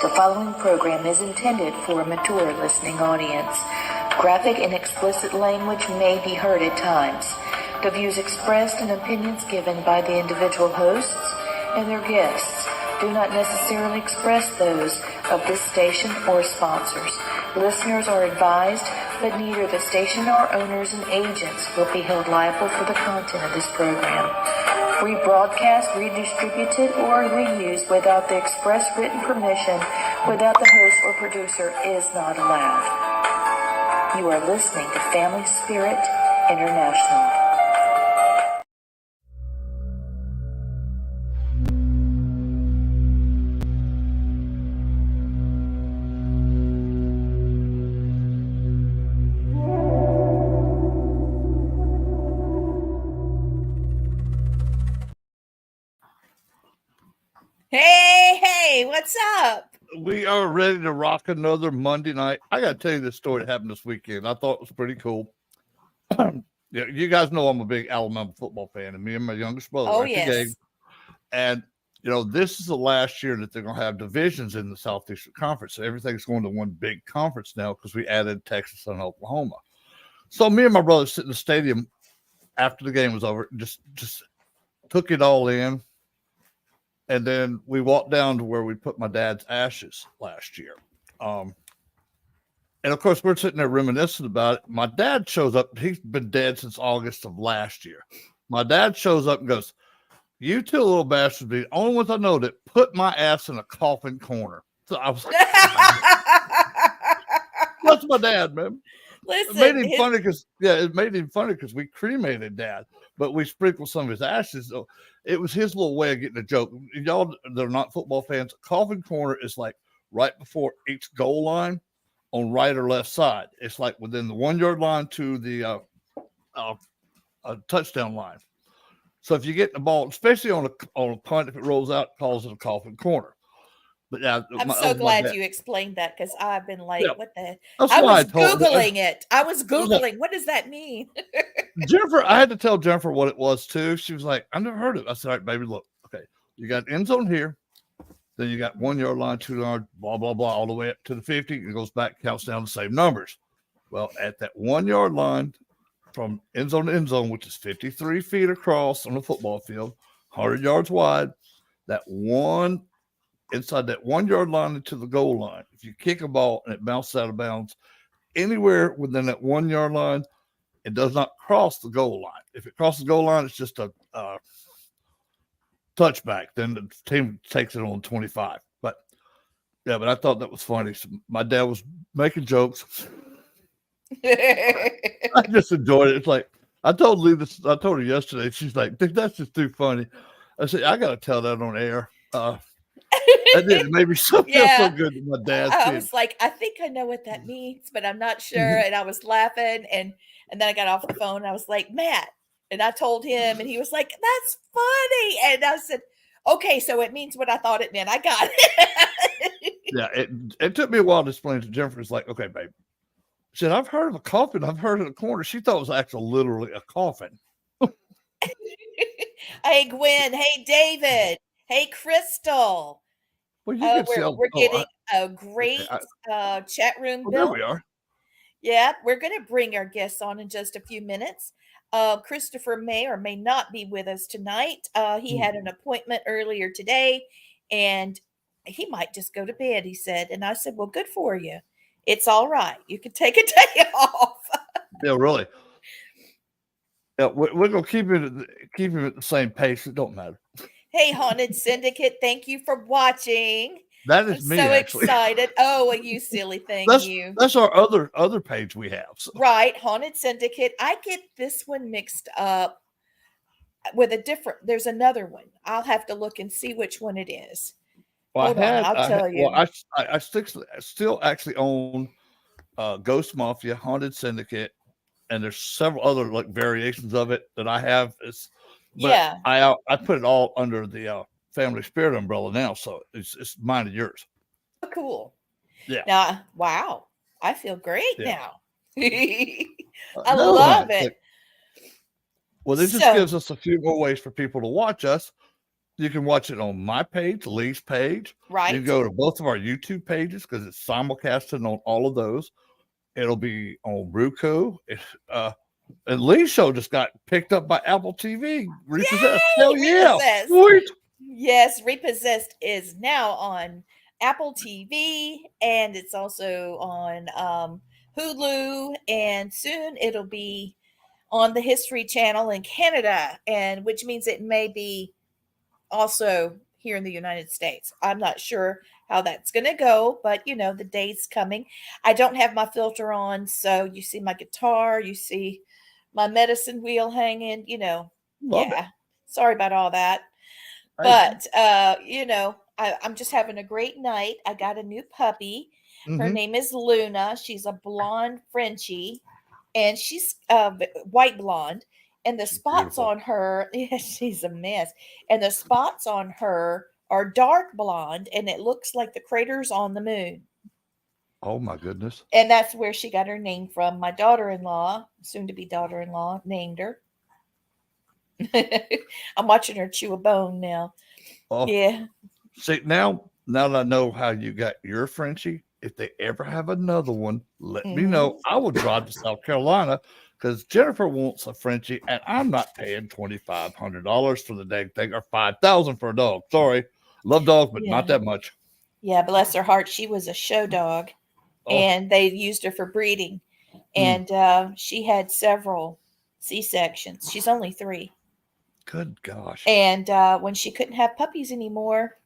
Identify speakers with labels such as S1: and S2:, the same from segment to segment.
S1: The following program is intended for a mature listening audience. Graphic and explicit language may be heard at times. The views expressed and opinions given by the individual hosts and their guests do not necessarily express those of this station or sponsors. Listeners are advised that neither the station nor owners and agents will be held liable for the content of this program. Rebroadcast, redistributed, or reused without the express written permission without the host or producer is not allowed. You are listening to Family Spirit International.
S2: Hey, what's up?
S3: We are ready to rock another Monday night. I got to tell you this story that happened this weekend. I thought it was pretty cool. Yeah, you guys know I'm a big Alabama football fan, and me and my youngest brother were at the game. And, you know, this is the last year that they're going to have divisions in the Southeastern Conference. So everything's going to one big conference now because we added Texas and Oklahoma. So me and my brother sit in the stadium after the game was over, just took it all in. And then we walked down to where we put my dad's ashes last year. And of course, we're sitting there reminiscing about it. My dad shows up. He's been dead since August of last year. My dad shows up and goes, "You two little bastards be the only ones I know that put my ass in a coffin corner." So I was like, "That's my dad, man."
S2: Listen,
S3: it made him funny because we cremated Dad, but we sprinkled some of his ashes. So it was his little way of getting a joke. Y'all that are not football fans, coffin corner is like right before each goal line on right or left side. It's like within the 1 yard line to the touchdown line. So if you get the ball, especially on a punt, if it rolls out, it calls it a coffin corner. But yeah,
S2: I'm so glad you explained that because I've been like, what the heck?
S3: That's
S2: I
S3: why
S2: was Googling it. I was Googling. What does that mean?
S3: Jennifer, I had to tell Jennifer what it was too. She was like, "I never heard of it." I said, "All right, baby, look, okay, you got end zone here, then you got 1 yard line, 2 yard, blah, blah, blah, all the way up to the 50. It goes back, counts down the same numbers. Well, at that 1 yard line from end zone to end zone, which is 53 feet across on the football field, 100 yards wide, that one inside that 1 yard line into the goal line, if you kick a ball and it bounces out of bounds anywhere within that 1 yard line, it does not cross the goal line. If it crosses the goal line, it's just a touchback. Then the team takes it on 25. But I thought that was funny. So my dad was making jokes. I just enjoyed it. It's like I told her yesterday. She's like, "Dude, that's just too funny." I said, "I got to tell that on air." That did maybe feel so good to my dad.
S2: I was like, I think I know what that means, but I'm not sure. And I was laughing, and then I got off the phone. And I was like, "Matt," and I told him, and he was like, "That's funny." And I said, "Okay, so it means what I thought it meant. I got it."
S3: Yeah, it took me a while to explain to Jennifer. It's like, "Okay, babe," she said, "I've heard of a coffin. I've heard of a corner." She thought it was actually literally a coffin.
S2: Hey, Gwen. Hey, David. Hey, Crystal.
S3: Well, you can
S2: we're getting a great chat room built.
S3: There we are.
S2: Yeah, we're going to bring our guests on in just a few minutes. Christopher may or may not be with us tonight. He had an appointment earlier today, and he might just go to bed, he said. And I said, "Well, good for you. It's all right. You can take a day off."
S3: Yeah, really. Yeah, we're going to keep him at the same pace. It don't matter.
S2: Hey, Haunted Syndicate, thank you for watching.
S3: That is
S2: I'm
S3: me.
S2: So
S3: actually.
S2: excited! Oh, you silly thing,
S3: That's our other page we have. So.
S2: Right, Haunted Syndicate. I get this one mixed up with a different. There's another one. I'll have to look and see which one it is.
S3: Well,
S2: Hold on, I'll tell you.
S3: Well, I still actually own Ghost Mafia, Haunted Syndicate, and there's several other like variations of it that I have. I put it all under the Family Spirit umbrella now, so it's mine and yours.
S2: Oh, cool.
S3: Yeah.
S2: Now, wow, I feel great now. I love it.
S3: Well, this just gives us a few more ways for people to watch us. You can watch it on my page, Lee's page. You
S2: Right.
S3: can go to both of our YouTube pages because it's simulcasted on all of those. It'll be on Roku. And Lee's show just got picked up by Apple TV. Repossessed.
S2: Yay!
S3: Hell yeah.
S2: Repossessed.
S3: Sweet.
S2: Yes, Repossessed is now on Apple TV, and it's also on Hulu, and soon it'll be on the History Channel in Canada, and which means it may be also here in the United States. I'm not sure how that's going to go, but the day's coming. I don't have my filter on, so you see my guitar, you see my medicine wheel hanging,
S3: Love it.
S2: Sorry about all that. But I'm just having a great night. I got a new puppy. Her name is Luna. She's a blonde Frenchie, and she's white blonde. And the spots
S3: beautiful.
S2: on her, yeah, she's a mess. And the spots on her are dark blonde, and it looks like the craters on the moon.
S3: Oh my goodness.
S2: And that's where she got her name from. My daughter-in-law, soon to be daughter-in-law, named her. I'm watching her chew a bone now.
S3: Oh,
S2: yeah.
S3: See, now that I know how you got your Frenchie, if they ever have another one, let me know. I will drive to South Carolina because Jennifer wants a Frenchie, and I'm not paying $2,500 for the dang thing or $5,000 for a dog. Sorry, love dogs, but not that much.
S2: Yeah, bless her heart. She was a show dog, and they used her for breeding, and she had several C-sections. She's only 3.
S3: Good gosh.
S2: And when she couldn't have puppies anymore,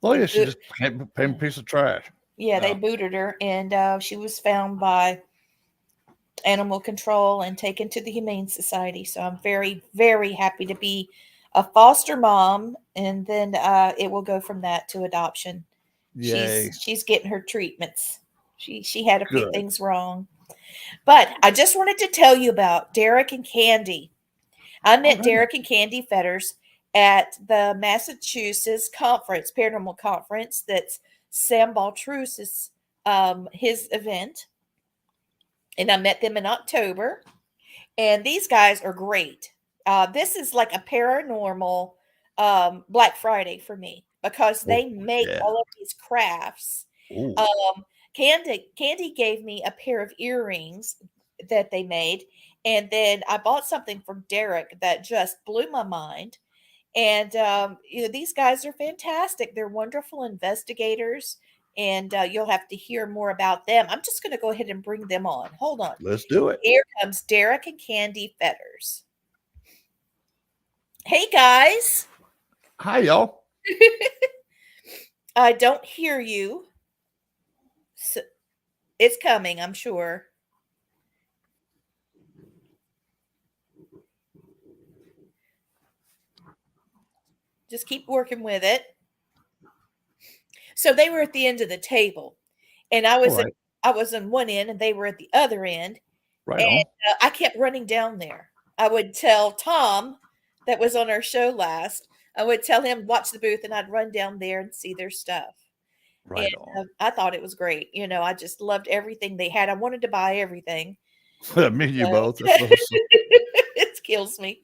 S3: She just became a piece of trash.
S2: Yeah, they booted her, and she was found by animal control and taken to the Humane Society. So I'm very, very happy to be a foster mom, and then it will go from that to adoption.
S3: Yay.
S2: She's getting her treatments. She had a few things wrong. But I just wanted to tell you about Derek and Candy. I met Derek and Candy Fetters at the Massachusetts conference, paranormal conference. That's Sam Baltruse's his event, and I met them in October. And these guys are great. This is like a paranormal Black Friday for me because they make all of these crafts. Candy gave me a pair of earrings that they made, and then I bought something from Derek that just blew my mind. And these guys are fantastic. They're wonderful investigators, and you'll have to hear more about them. I'm just going to go ahead and bring them on. Hold on.
S3: Let's do it.
S2: Here comes Derek and Candy Fetters. Hey, guys.
S3: Hi, y'all.
S2: I don't hear you. So it's coming, I'm sure. Just keep working with it. So they were at the end of the table, and I was on one end, and they were at the other end. And I kept running down there. I would tell Tom, that was on our show last, I would tell him, watch the booth, and I'd run down there and see their stuff. I thought it was great. I just loved everything they had. I wanted to buy everything.
S3: Me and you both.
S2: It kills me.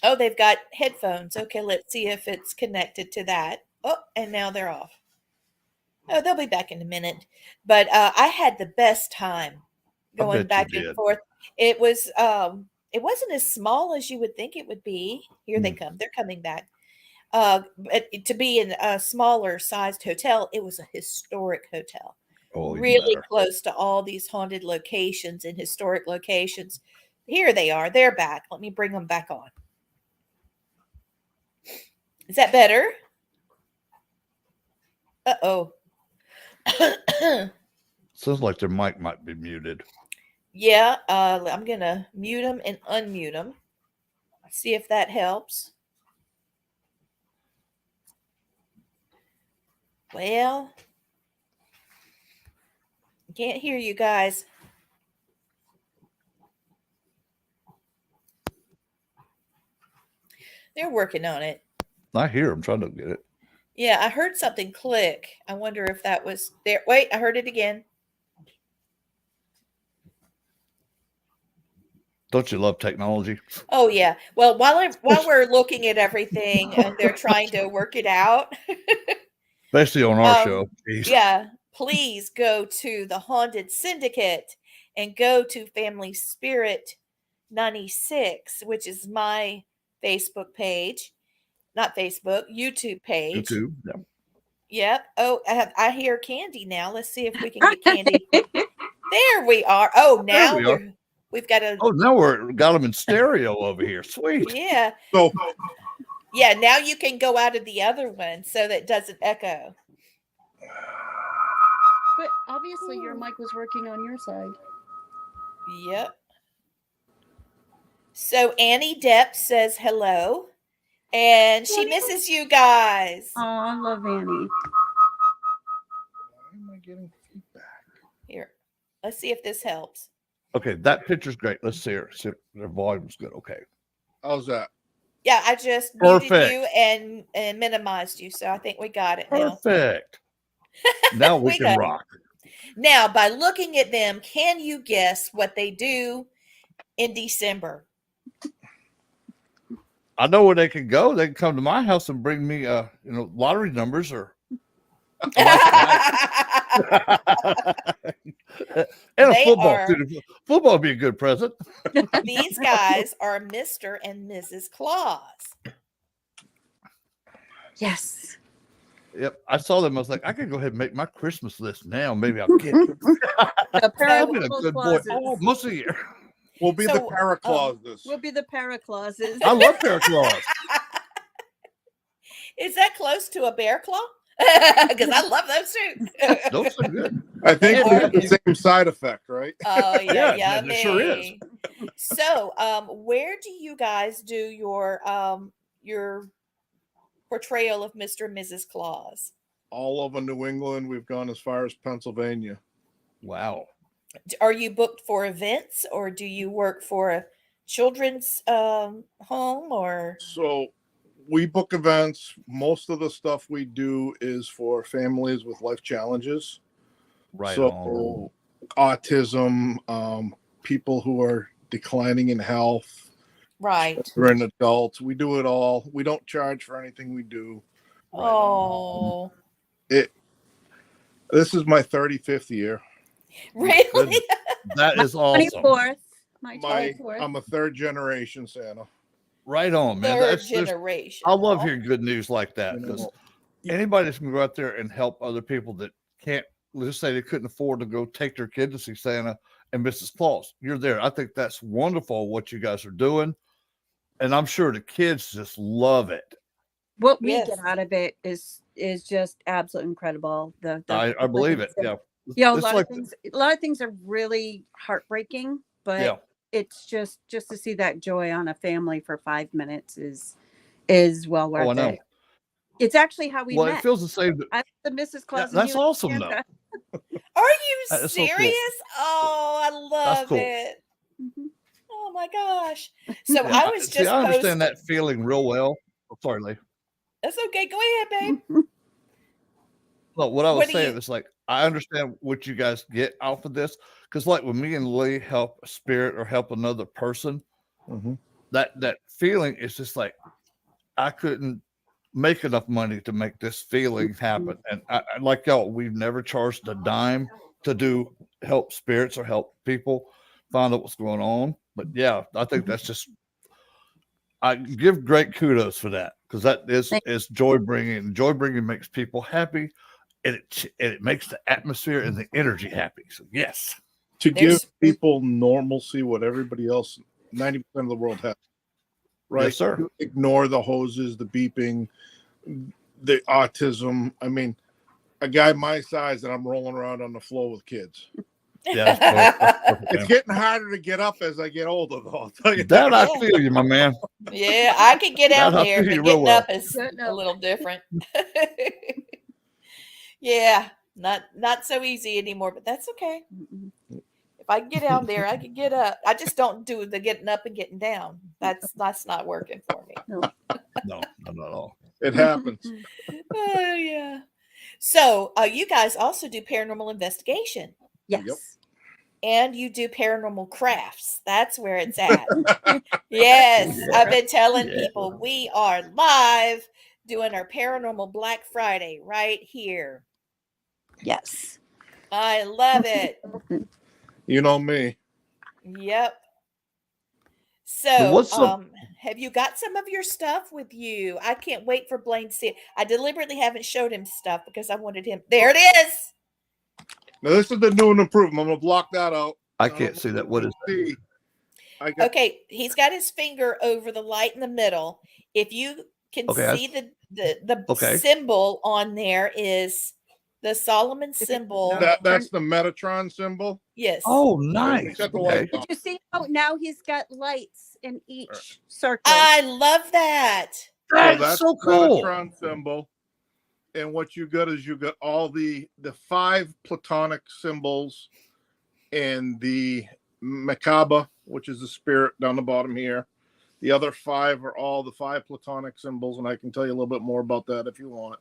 S2: Oh, they've got headphones. Okay, let's see if it's connected to that. Oh, and now they're off. Oh, they'll be back in a minute. But I had the best time going back and forth. It wasn't as small as you would think it would be. Here they come. They're coming back. To be in a smaller sized hotel, it was a historic hotel. Really close to all these haunted locations and historic locations. Here they are. They're back. Let me bring them back on. Is that better? Uh-oh.
S3: Sounds like their mic might be muted.
S2: Yeah, I'm going to mute them and unmute them. See if that helps. Well, I can't hear you guys. They're working on it.
S3: I hear them trying to get it.
S2: Yeah, I heard something click. I wonder if that was there. Wait, I heard it again.
S3: Don't you love technology?
S2: Oh yeah. Well, while we're looking at everything and they're trying to work it out,
S3: Especially on our show. Jeez.
S2: yeah, please go to the Haunted Syndicate and go to Family Spirit 96, which is my Facebook page, not Facebook, YouTube page.
S3: YouTube. Yeah.
S2: Yep. Oh, I hear Candy now. Let's see if we can get Candy. There we are. Oh, now
S3: we are.
S2: we've got a.
S3: Oh, now we got them in stereo over here. Sweet.
S2: Yeah.
S4: So
S2: Yeah. Now you can go out of the other one so that it doesn't echo.
S5: But obviously your mic was working on your side.
S2: Yep. So Annie Depp says hello, and she misses you guys.
S5: Oh, I love Annie.
S4: why am I getting feedback?
S2: Here, let's see if this helps.
S3: Okay, that picture's great. Let's see her. See if their volume's good. Okay.
S4: How's that?
S2: Yeah, I just muted
S3: Perfect.
S2: you and minimized you, so I think we got it now.
S3: Perfect. Now we
S2: We
S3: can
S2: got it.
S3: rock.
S2: Now, by looking at them, can you guess what they do in December?
S3: I know where they can go. They can come to my house and bring me lottery numbers or and a
S2: They
S3: football.
S2: are-
S3: Too. Football would be a good present.
S2: These guys are Mr. and Mrs. Claus.
S5: Yes.
S3: Yep. I saw them. I was like, I could go ahead and make my Christmas list now. Maybe I'll get it.
S5: The
S3: I've been a
S5: paranormal
S3: good boy
S5: clauses.
S3: almost a year.
S4: We'll be the
S2: So,
S4: paraclauses.
S5: We'll be the paraclauses.
S3: I love Santa Claus.
S2: Is that close to a bear claw? Because I love those too.
S3: Those are good.
S4: I think
S3: Yeah,
S4: we have the same side effect, right?
S2: Oh yeah,
S3: Yeah,
S2: yummy.
S3: it sure is.
S2: So, where do you guys do your portrayal of Mr. and Mrs. Claus?
S4: All over New England. We've gone as far as Pennsylvania.
S3: Wow.
S2: Are you booked for events, or do you work for a children's home, or?
S4: So we book events. Most of the stuff we do is for families with life challenges.
S3: Right
S4: So
S3: on.
S4: autism, people who are declining in health,
S2: Right.
S4: children, adults. We do it all. We don't charge for anything we do.
S2: Oh,
S4: This is my 35th year.
S2: really?
S3: That is awesome.
S5: 24th. My
S4: My
S5: 24th.
S4: I'm a third generation Santa.
S3: Right on, man.
S2: Third
S3: That's just,
S2: generation.
S3: I love hearing good news like that
S4: You know,
S3: because anybody that's gonna go out there and help other people that can't, let's just say they couldn't afford to go take their kid to see Santa and Mrs. Claus. You're there. I think that's wonderful what you guys are doing. And I'm sure the kids just love it.
S5: What we
S2: Yes.
S5: get out of it is just absolutely incredible.
S3: I believe it. Yeah.
S5: Yeah, a
S3: It's
S5: lot
S3: like
S5: of things. A lot of things are really heartbreaking, but
S3: Yeah.
S5: it's just to see that joy on a family for 5 minutes is well worth
S3: Oh, I know.
S5: it. It's actually how we
S3: Well,
S5: met.
S3: it feels the same.
S5: I the Mrs. Claus. and
S3: That's
S5: you and
S3: awesome, though.
S5: Santa.
S2: Are you
S3: That is so cool.
S2: serious? Oh, I love
S3: cool.
S2: it.
S5: Mhm.
S2: Oh my gosh. So
S3: Yeah,
S2: I was
S3: see,
S2: just
S3: I understand
S2: posting.
S3: that feeling real well. Oh, sorry, Lee.
S2: That's okay. Go ahead, babe.
S3: Well, what I was
S2: What do
S3: saying
S2: you-
S3: is like I understand what you guys get off of this because, like, when me and Lee help a spirit or help another person,
S4: Mhm.
S3: that feeling is just like I couldn't make enough money to make this feeling happen. And I like y'all, we've never charged a dime to do help spirits or help people find out what's going on. But yeah, I think that's just I give great kudos for that because that is joy bringing. Joy bringing makes people happy, and it makes the atmosphere and the energy happy. So yes,
S4: To
S2: There's-
S4: give people normalcy, what everybody else, 90% of the world has. Right?
S3: Yes, sir.
S4: You ignore the hoses, the beeping, the autism. I mean, a guy my size and I'm rolling around on the floor with kids.
S3: yeah, that's perfect,
S4: It's
S3: man.
S4: getting harder to get up as I get older, though. I'll tell you
S3: That I
S2: Yeah.
S3: feel you, my man.
S2: Yeah, I could get out
S3: That I
S2: there,
S3: feel you
S2: but
S3: real
S2: getting
S3: well.
S2: up is
S5: Getting
S2: a
S5: up.
S2: little different. Yeah, not so easy anymore, but that's okay.
S5: Mhm.
S2: If I can get out there, I can get up. I just don't do the getting up and getting down. That's not working for me.
S3: No, not at all.
S4: It happens.
S2: Oh yeah. So you guys also do paranormal investigation.
S5: Yes.
S4: Yep.
S2: and you do paranormal crafts. That's where it's at. Yes, I've been telling people we are live doing our paranormal Black Friday right here.
S5: Yes.
S2: I love it.
S4: You know me.
S2: Yep.
S3: So
S2: So,
S3: what's some
S2: have you got some of your stuff with you? I can't wait for Blaine to see it. I deliberately haven't showed him stuff because I wanted him. There it is.
S4: Now this is the new and improved. I'm gonna block that out.
S3: I can't see that. What is
S4: See, I got
S2: Okay, he's got his finger over the light in the middle. If you can
S3: okay?
S2: see the
S3: Okay.
S2: symbol on there is the Solomon symbol.
S4: that's the Metatron symbol.
S2: Yes.
S3: Oh,
S4: Let me
S3: nice.
S4: shut the
S3: Okay.
S4: lights
S5: Did
S4: off.
S5: you see how now he's got lights in each circle?
S2: I love that.
S4: So
S3: That's
S4: that's
S3: so
S4: the
S3: cool.
S4: Metatron symbol. And what you got is you got all the 5 platonic symbols and the Macabre, which is the spirit down the bottom here. The other 5 are all the 5 platonic symbols, and I can tell you a little bit more about that if you want.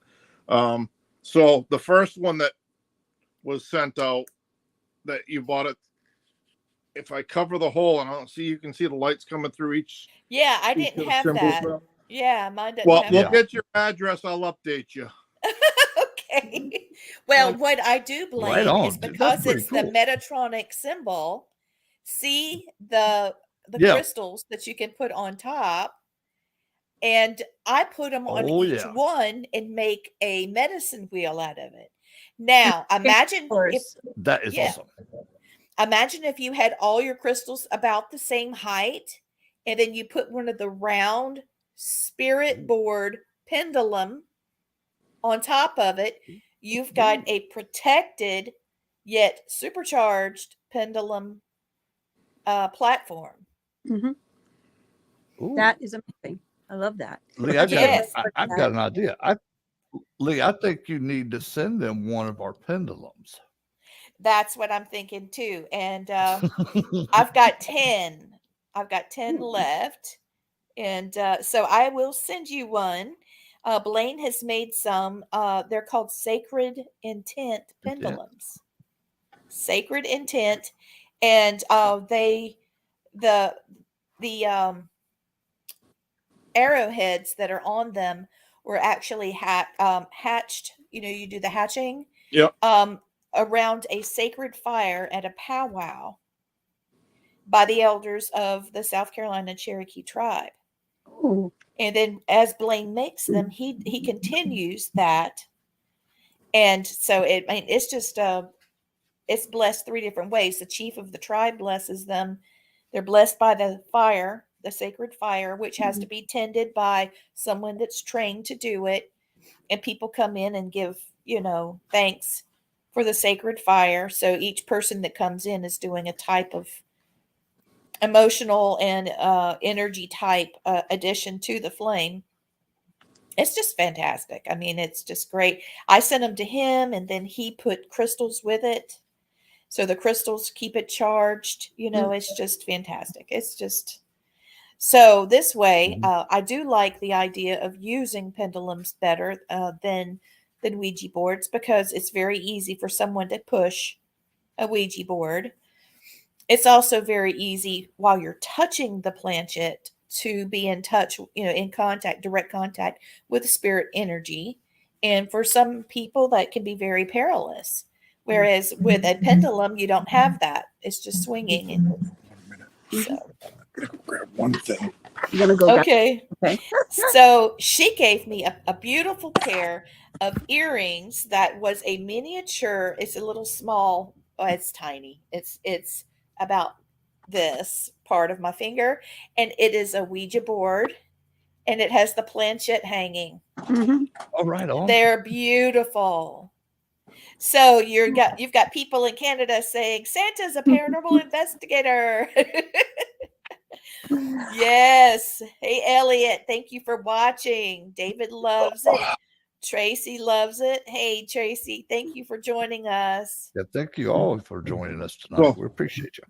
S4: So the first one that was sent out that you bought it, if I cover the hole and I don't see, you can see the lights coming through each.
S2: Yeah, I
S4: each
S2: didn't
S4: of the
S2: have
S4: symbols
S2: that.
S4: there.
S2: Yeah, mine doesn't
S4: Well,
S2: have
S4: we'll
S2: that.
S4: get your address. I'll update you.
S2: Okay. Well, what I do,
S3: Right
S2: Blaine, is
S3: on. Dude, that's
S2: because
S3: pretty
S2: it's the
S3: cool.
S2: Metatronic symbol. See the
S3: Yeah.
S2: crystals that you can put on top, and I put them on
S3: Oh,
S2: each
S3: yeah.
S2: one and make a medicine wheel out of it. Now, imagine if
S5: Colors.
S3: That is
S2: yeah,
S3: awesome.
S2: imagine if you had all your crystals about the same height, and then you put one of the round spirit board pendulum on top of it. You've got a protected yet supercharged pendulum platform.
S5: Mhm.
S3: Ooh.
S5: That is amazing. I love that.
S3: Lee, I got
S2: Yes.
S3: I've got an idea. Lee, I think you need to send them one of our pendulums.
S2: That's what I'm thinking too. And I've got 10. I've got 10 left. And so I will send you one. Blaine has made some. They're called Sacred Intent pendulums. Sacred Intent. And the arrowheads that are on them were actually hatched. You do the hatching.
S4: Yep.
S2: Around a sacred fire at a powwow by the elders of the South Carolina Cherokee tribe.
S5: Ooh.
S2: And then as Blaine makes them, he continues that. And so it's just it's blessed 3 different ways. The chief of the tribe blesses them. They're blessed by the fire, the sacred fire, which has to be tended by someone that's trained to do it. And people come in and give, thanks for the sacred fire. So each person that comes in is doing a type of emotional and energy type addition to the flame. It's just fantastic. I mean, it's just great. I sent them to him, and then he put crystals with it. So the crystals keep it charged. It's just fantastic. It's just so this way. I do like the idea of using pendulums better than Ouija boards because it's very easy for someone to push a Ouija board. It's also very easy while you're touching the planchette to be in touch, in contact, direct contact with spirit energy. And for some people, that can be very perilous. Whereas with a pendulum, you don't have that. It's just swinging. And
S4: 1 minute.
S2: so,
S4: I'm gonna grab one thing.
S5: I'm gonna go.
S2: okay.
S5: Okay.
S2: So she gave me a beautiful pair of earrings that was a miniature. It's a little small. Oh, it's tiny. It's about this part of my finger, and it is a Ouija board, and it has the planchette hanging.
S5: Mhm.
S3: All right, on.
S2: They're beautiful. So you've got people in Canada saying Santa's a paranormal investigator. Yes. Hey, Elliot, thank you for watching. David loves it. Tracy loves it. Hey, Tracy, thank you for joining us.
S3: Yeah, thank you all for joining us tonight.
S4: Well,
S3: We appreciate you.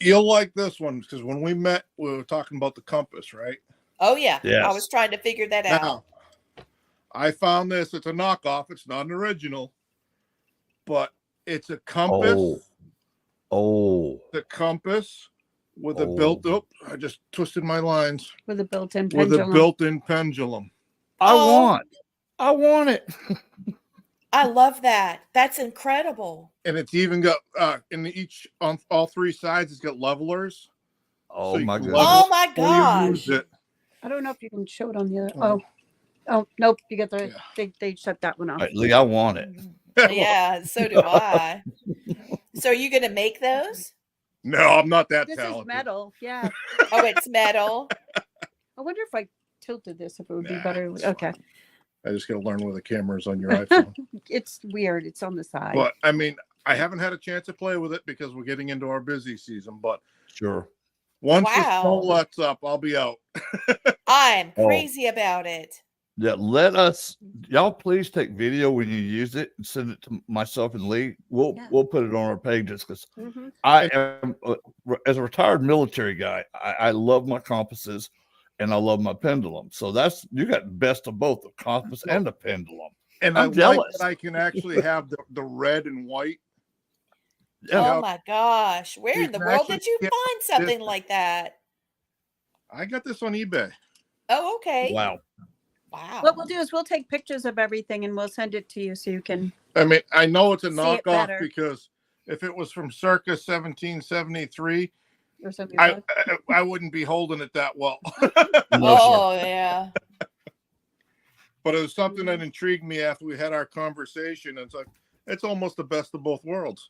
S4: You'll like this one because when we met, we were talking about the compass, right?
S2: Oh, yeah. I was
S3: Yes.
S2: trying to figure that out.
S4: Now, I found this. It's a knockoff. It's not an original, but it's a compass.
S3: Oh,
S4: the compass with a
S3: Oh.
S4: I just twisted my lines.
S5: With a built-in
S4: With a
S5: pendulum.
S4: built-in pendulum.
S3: I
S2: Oh.
S3: want it.
S2: I love that. That's incredible.
S4: And it's even got on all three sides, it's got levelers.
S3: Oh
S4: you
S3: my
S4: can
S3: goodness.
S2: Oh my
S4: before you
S2: gosh.
S4: use it.
S5: I don't know if you can show it on the other. Oh, nope. You get the, they shut that one off.
S3: All right, Lee, I want it.
S2: Yeah, so do I. So are you going to make those?
S4: No, I'm not that
S5: This
S4: talented.
S5: is metal. Yeah.
S2: Oh, it's metal.
S5: I wonder if I tilted this, if it would be
S4: Nah,
S5: better.
S4: it's
S5: Okay.
S4: fine. I just got to learn where the camera is on your iPhone.
S5: It's weird. It's on the side.
S4: But I mean, I haven't had a chance to play with it because we're getting into our busy season. But
S3: Sure.
S4: once the snow
S2: Wow.
S4: lets up, I'll be out.
S2: I'm
S3: Oh.
S2: crazy about it.
S3: Yeah, y'all please take video when you use it and send it to myself and Lee. We'll put it on our pages because
S5: Mhm.
S3: I am as a retired military guy, I love my compasses and I love my pendulum. So you got the best of both, the compass and the pendulum.
S4: And
S3: I'm
S4: I
S3: jealous.
S4: like that I can actually have the red and white.
S2: Oh my gosh. Where
S4: You
S2: in the
S4: can
S2: world
S4: actually
S2: did you
S4: get
S2: find something
S4: this-
S2: like that?
S4: I got this on eBay.
S2: Oh, okay.
S3: Wow.
S2: Wow.
S5: What we'll do is we'll take pictures of everything and we'll send it to you so you can.
S4: I mean, I know it's a
S5: See it
S4: knockoff
S5: better.
S4: because if it was from circa 1773,
S5: Or something.
S4: I wouldn't be holding it that well.
S2: Oh, yeah.
S4: But it was something that intrigued me after we had our conversation. It's like, it's almost the best of both worlds.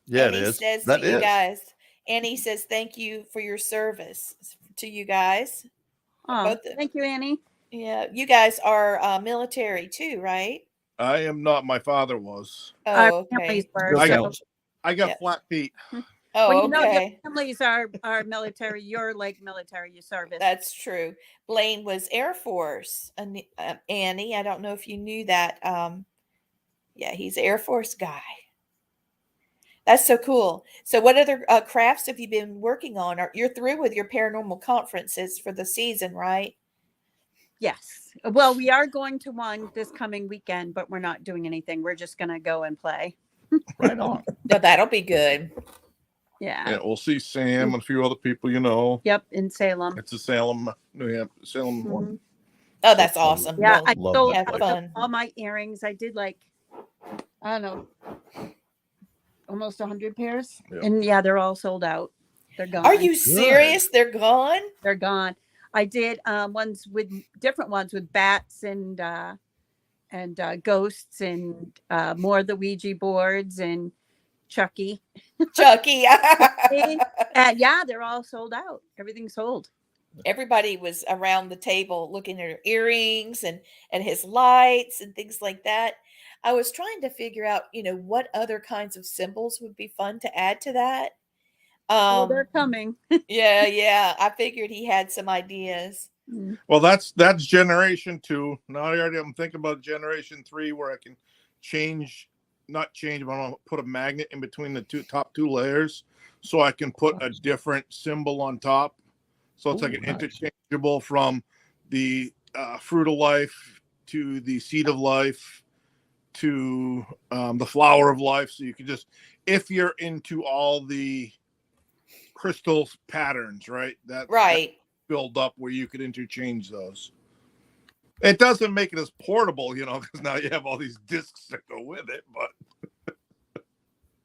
S3: Yeah,
S2: Annie
S3: it is.
S2: says
S3: That
S2: to you
S3: is.
S2: guys, Annie says, thank you for your service to you guys.
S5: Oh, thank you, Annie.
S2: Yeah, you guys are military too, right?
S4: I am not. My father was.
S2: Oh,
S5: Our
S2: okay.
S5: families were.
S3: Girl
S4: I got-
S3: Scouts.
S4: I got
S2: Yeah.
S4: flat feet.
S2: Oh,
S5: When you know your
S2: okay.
S5: families are military, you're like military, you service.
S2: That's true. Blaine was Air Force. Annie, I don't know if you knew that. Yeah, he's an Air Force guy. That's so cool. So, what other crafts have you been working on? You're through with your paranormal conferences for the season, right?
S5: Yes. Well, we are going to one this coming weekend, but we're not doing anything. We're just going to go and play.
S3: Right on.
S2: No, that'll be good.
S5: Yeah.
S4: Yeah, we'll see Sam and a few other people, you know.
S5: Yep. In Salem.
S4: It's a Salem, New Hampshire, Salem one.
S5: Mhm.
S2: Oh, that's awesome.
S5: Yeah.
S2: Well,
S5: I
S3: love
S5: sold
S3: that
S2: have
S5: out
S3: place.
S5: of
S2: fun.
S5: all my earrings. I did like, I don't know, almost 100 pairs.
S4: Yeah.
S5: And yeah, they're all sold out. They're gone.
S2: Are you serious? They're gone?
S5: They're gone. I did ones with different ones with bats and ghosts and more of the Ouija boards and Chucky.
S2: Chucky.
S5: And yeah, they're all sold out. Everything's sold.
S2: Everybody was around the table looking at her earrings and his lights and things like that. I was trying to figure out, what other kinds of symbols would be fun to add to that.
S5: Oh, they're coming.
S2: Yeah. I figured he had some ideas.
S4: Well, that's generation 2. Now I'm thinking about generation 3 where I can not change, but I'll put a magnet in between the top two layers so I can put a different symbol on top. So it's like an interchangeable from the fruit of life to the seed of life to the flower of life. So you can just, if you're into all the crystal patterns, right? That build up where you could interchange those. It doesn't make it as portable, because now you have all these discs that go with it. But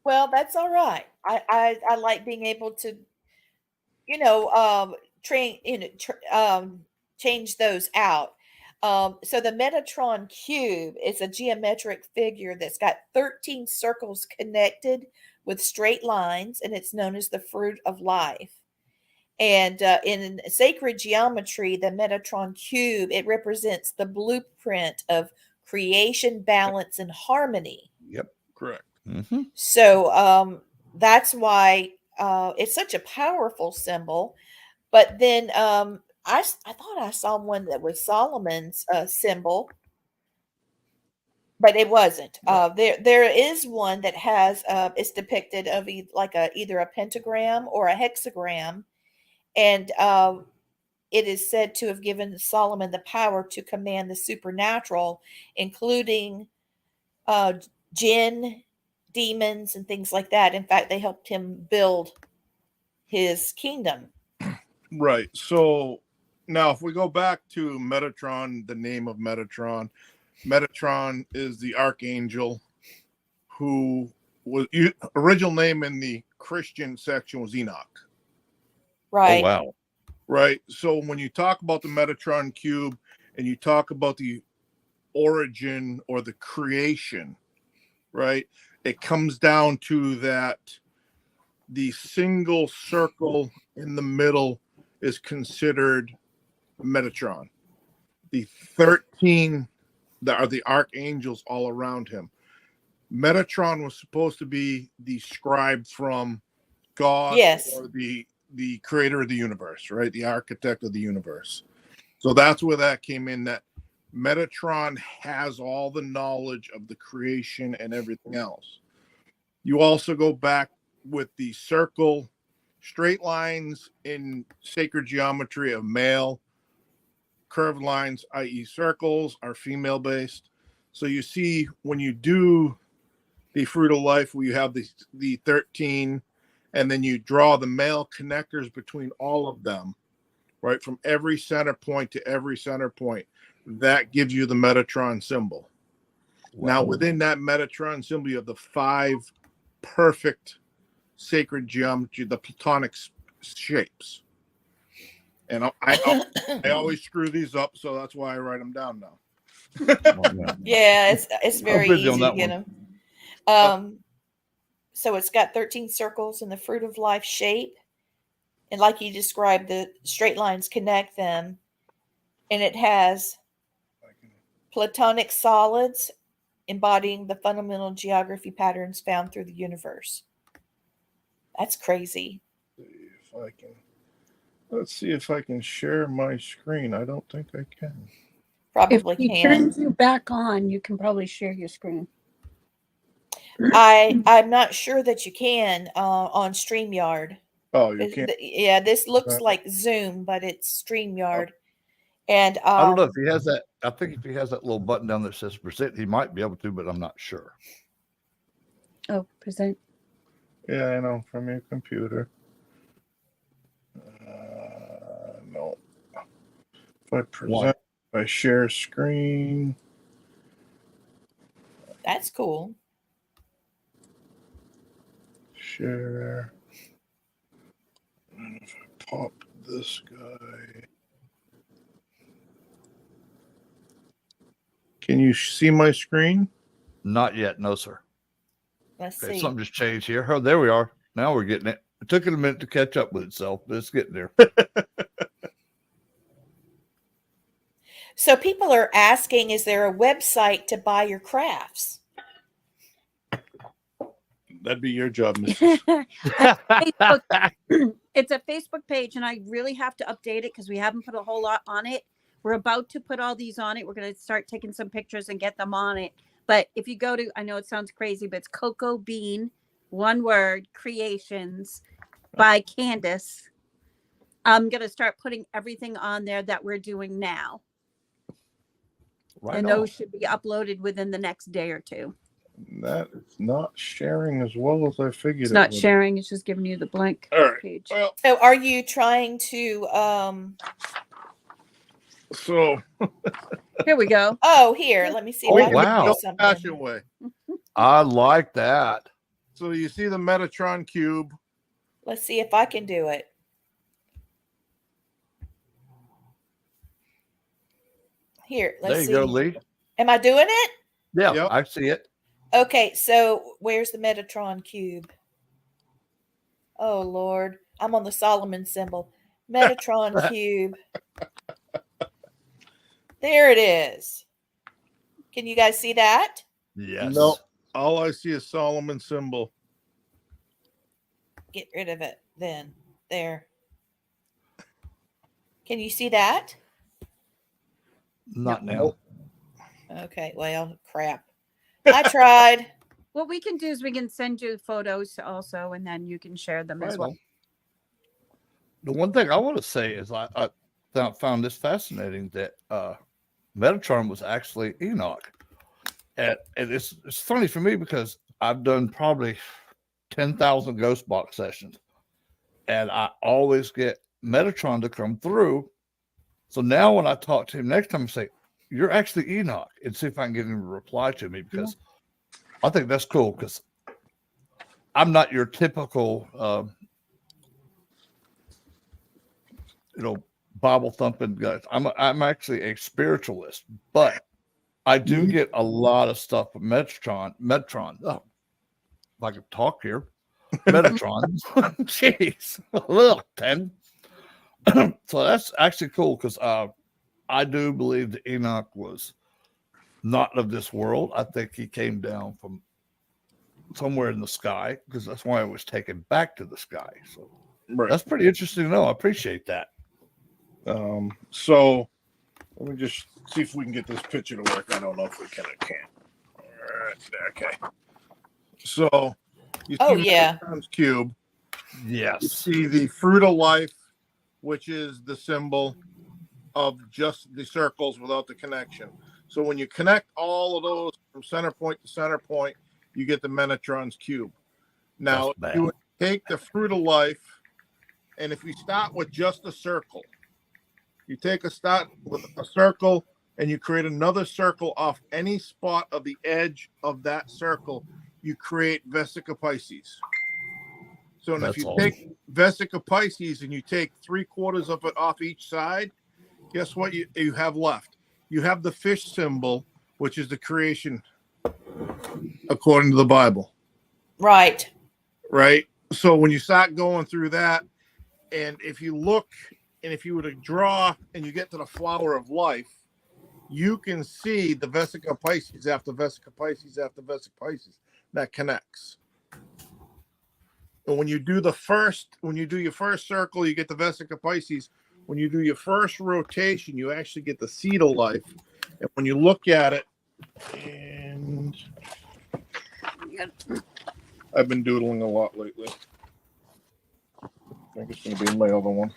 S2: Well, that's all right. I like being able to, change those out. So the Metatron cube is a geometric figure that's got 13 circles connected with straight lines, and it's known as the fruit of life. And in sacred geometry, the Metatron cube, it represents the blueprint of creation, balance, and harmony.
S3: Yep.
S4: correct.
S3: Mm-hmm.
S2: So that's why it's such a powerful symbol. But then I thought I saw one that was Solomon's symbol, but it wasn't. There is one that has it's depicted of either a pentagram or a hexagram, and it is said to have given Solomon the power to command the supernatural, including jinn, demons and things like that. In fact, they helped him build his kingdom.
S4: Right. So now, if we go back to Metatron, the name of Metatron, Metatron is the archangel who was original name in the Christian section was Enoch.
S2: Right.
S3: Oh, wow.
S4: Right. So when you talk about the Metatron cube and you talk about the origin or the creation, right, it comes down to that the single circle in the middle is considered Metatron. The 13 that are the archangels all around him. Metatron was supposed to be the scribe from God,
S2: Yes.
S4: or the creator of the universe, right? The architect of the universe. So that's where that came in, that Metatron has all the knowledge of the creation and everything else. You also go back with the circle, straight lines in sacred geometry of male, curved lines, i.e. circles, are female based. So you see when you do the fruit of life, where you have the 13, and then you draw the male connectors between all of them, right? From every center point to every center point, that gives you the Metatron symbol. Wow. Now, within that Metatron symbol, you have the 5 perfect sacred geometry, the Platonic shapes. And I always screw these up, so that's why I write them down now.
S2: Yeah, it's very easy to get them. So it's got 13 circles in the fruit of life shape. And like you described, the straight lines connect them. And it has Platonic solids embodying the fundamental geography patterns found through the universe. That's crazy.
S4: Let's see if I can share my screen. I don't think I can.
S2: Probably
S5: if he turns you back on, you can probably share your screen.
S2: I'm not sure that you can on StreamYard.
S4: Oh, you can't.
S2: Yeah, this looks like Zoom, but it's StreamYard. And
S3: I don't know if he has that. I think if he has that little button down that says present, he might be able to, but I'm not sure.
S5: Oh, present.
S4: Yeah, I know, from your computer. No. If I present, if I share screen.
S2: That's cool.
S4: Share. And if I pop this guy. Can you see my screen?
S3: Not yet. No, sir.
S2: Let's see.
S3: Something just changed here. Oh, there we are. Now we're getting it. It took it a minute to catch up with itself, but it's getting there.
S2: So people are asking, is there a website to buy your crafts?
S4: That'd be your job, Mrs.
S5: It's a Facebook page, and I really have to update it because we haven't put a whole lot on it. We're about to put all these on it. We're going to start taking some pictures and get them on it. But if you go to, I know it sounds crazy, but it's Cocoa Bean, one word, Creations by Candace. I'm going to start putting everything on there that we're doing now. Right, and those should be uploaded within the next day or two.
S4: That is not sharing as well as I figured.
S5: It's not sharing. It's just giving you the blank page.
S4: Well,
S2: so are you trying to
S4: So
S5: here we go.
S2: Oh, here. Let me see if I can do something.
S4: Fashion way.
S3: I like that.
S4: So you see the Metatron cube.
S2: Let's see if I can do it. Here, let's see.
S3: There you go, Lee.
S2: Am I doing it?
S3: Yeah, yep. I see it.
S2: Okay, so where's the Metatron cube? Oh, Lord. I'm on the Solomon symbol. Metatron cube. There it is. Can you guys see that?
S3: Yes.
S4: No, all I see is Solomon symbol.
S2: Get rid of it then. There. Can you see that?
S3: Not now.
S2: Okay, well, crap. I tried.
S5: What we can do is we can send you photos also, and then you can share them as well.
S3: The one thing I want to say is I found this fascinating, that Metatron was actually Enoch. And it's funny for me because I've done probably 10,000 ghost box sessions, and I always get Metatron to come through. So now when I talk to him next time, I say, "You're actually Enoch," and see if I can get him to reply to me, because I think that's cool, because I'm not your typical, Bible thumping guy. I'm actually a spiritualist, but I do get a lot of stuff with Metatron. Oh, if I could talk here. Metatron. Jeez. Look, 10. So that's actually cool, because I do believe that Enoch was not of this world. I think he came down from somewhere in the sky, because that's why it was taken back to the sky. So that's pretty interesting to know. I appreciate that.
S4: So let me just see if we can get this picture to work. I don't know if we can or can't. All right, okay. So you see Metatron's cube.
S3: Yes.
S4: You see the fruit of life, which is the symbol of just the circles without the connection. So when you connect all of those from center point to center point, you get the Metatron's cube. Now, you would take the fruit of life, and if we start with just a circle, you take a start with a circle and you create another circle off any spot of the edge of that circle, you create Vesica Pisces. So if you take Vesica Pisces and you take 3/4 of it off each side, guess what you have left? You have the fish symbol, which is the creation according to the Bible.
S2: Right.
S4: Right. So when you start going through that, and if you look, and if you were to draw and you get to the flower of life, you can see the Vesica Pisces after Vesica Pisces after Vesica Pisces that connects. And when you do your first circle, you get the Vesica Pisces. When you do your first rotation, you actually get the seed of life. And when you look at it, and I've been doodling a lot lately. I think it's going to be in my other one.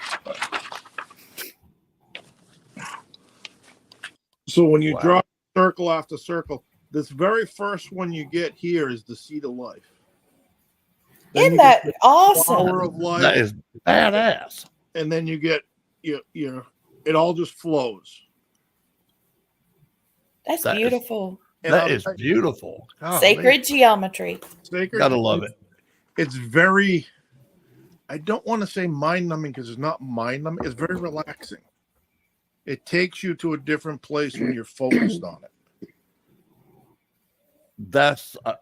S4: So when you draw circle after circle, this very first one you get here is the seed of life. Then
S2: Isn't that awesome?
S4: Flower of life.
S3: That is badass.
S4: And then you get it all just flows.
S2: That's beautiful.
S3: That is beautiful.
S2: Sacred geometry.
S3: Gotta love it.
S4: It's very, I don't want to say mind numbing, because it's not mind numbing. It's very relaxing. It takes you to a different place when you're focused on it.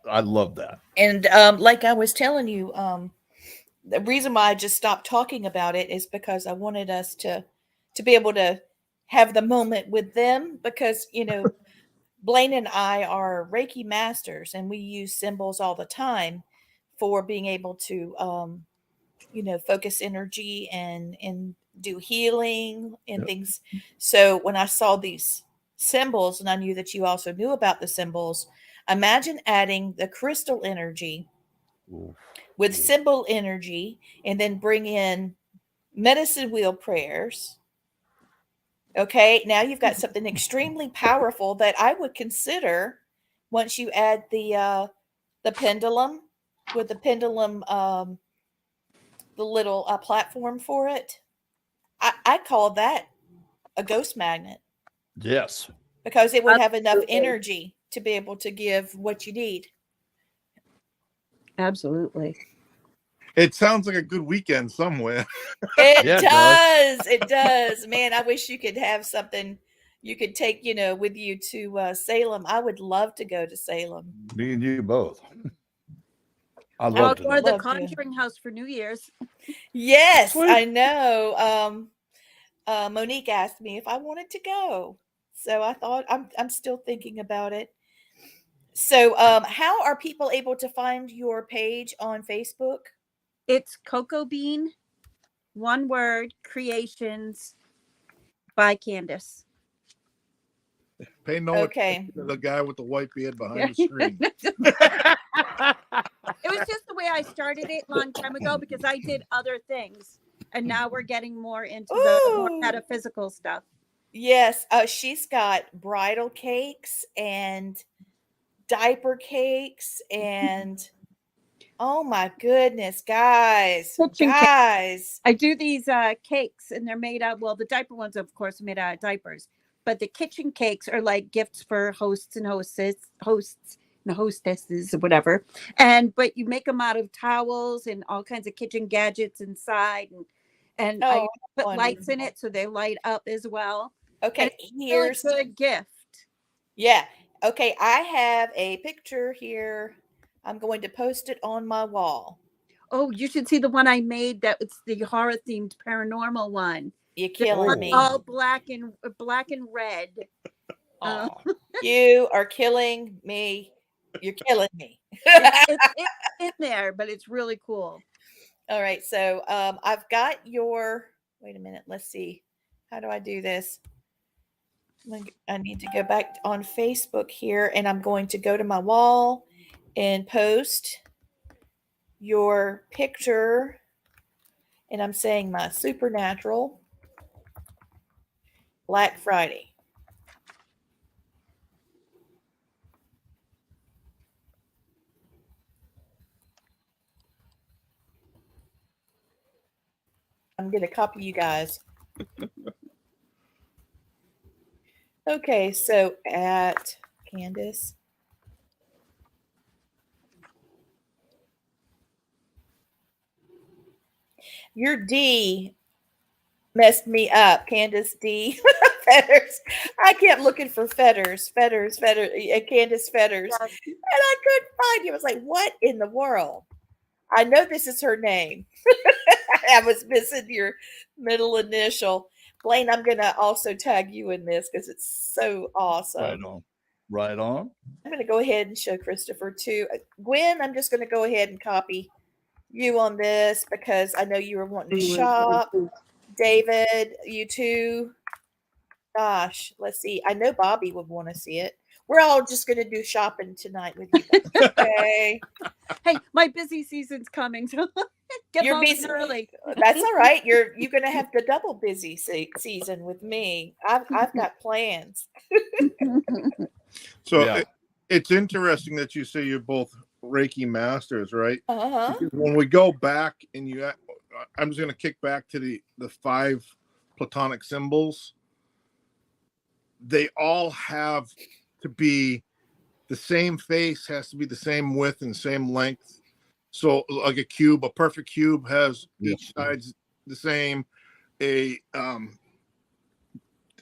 S3: I love that.
S2: And like I was telling you, the reason why I just stopped talking about it is because I wanted us to be able to have the moment with them, because Blaine and I are Reiki masters, and we use symbols all the time for being able to focus energy and do healing and things. So when I saw these symbols, and I knew that you also knew about the symbols, imagine adding the crystal energy with symbol energy, and then bring in medicine wheel prayers. Okay, now you've got something extremely powerful that I would consider, once you add the pendulum, with the pendulum, the little platform for it. I call that a ghost magnet.
S3: Yes.
S2: Because it would have enough energy to be able to give what you need.
S5: Absolutely.
S4: It sounds like a good weekend somewhere.
S2: It does. Man, I wish you could have something you could take, with you to Salem. I would love to go to Salem.
S3: Me and you both. I love
S5: to the Conjuring House for New Year's.
S2: Yes, sweet. I know. Monique asked me if I wanted to go, so I thought I'm still thinking about it. So, how are people able to find your page on Facebook?
S5: It's Cocoa Bean, one word, Creations by Candace.
S4: Pay no attention to the guy with the white beard behind the screen.
S5: It was just the way I started it a long time ago, because I did other things, and now we're getting more into the more metaphysical stuff.
S2: Yes, she's got bridal cakes and diaper cakes and oh my goodness, guys.
S5: Kitchen cake.
S2: Guys.
S5: I do these cakes, and they're made out. Well, the diaper ones, of course, are made out of diapers. But the kitchen cakes are like gifts for hosts and hostesses or whatever. But you make them out of towels and all kinds of kitchen gadgets inside, and I
S2: Oh,
S5: put lights in
S2: wonderful.
S5: it so they light up as well. And
S2: Okay,
S5: it's a really
S2: here's
S5: good gift.
S2: yeah. Okay, I have a picture here. I'm going to post it on my wall.
S5: Oh, you should see the one I made. That it's the horror themed paranormal one.
S2: You're killing me.
S5: All black and red.
S3: Aw.
S2: You are killing me. You're killing me.
S5: It's in there, but it's really cool.
S2: All right, so I've got your. Wait a minute. Let's see. How do I do this? I need to go back on Facebook here, and I'm going to go to my wall and post your picture. And I'm saying my supernatural Black Friday. I'm going to copy you guys. Okay, so at Candace. Your D messed me up, Candace D. Fetters. I kept looking for Fetters, Candace Fetters.
S5: Yes.
S2: And I couldn't find you. I was like, what in the world? I know this is her name. I was missing your middle initial. Blaine, I'm going to also tag you in this because it's so awesome.
S3: Right on. Right on.
S2: I'm going to go ahead and show Christopher too. Gwen, I'm just going to go ahead and copy you on this because I know you were wanting to shop. David, you too. Gosh, let's see. I know Bobby would want to see it. We're all just going to do shopping tonight with you guys. Okay.
S5: Hey, my busy season's coming, so get
S2: You're
S5: home
S2: busy
S5: early.
S2: That's all right. You're going to have the double busy season with me. I've got plans.
S4: So
S3: Yeah.
S4: it's interesting that you say you're both Reiki masters, right?
S2: Uh-huh.
S4: Because when we go back and I'm just going to kick back to the 5 platonic symbols. They all have to be the same face, has to be the same width and same length. So like a perfect cube has each side's the same. The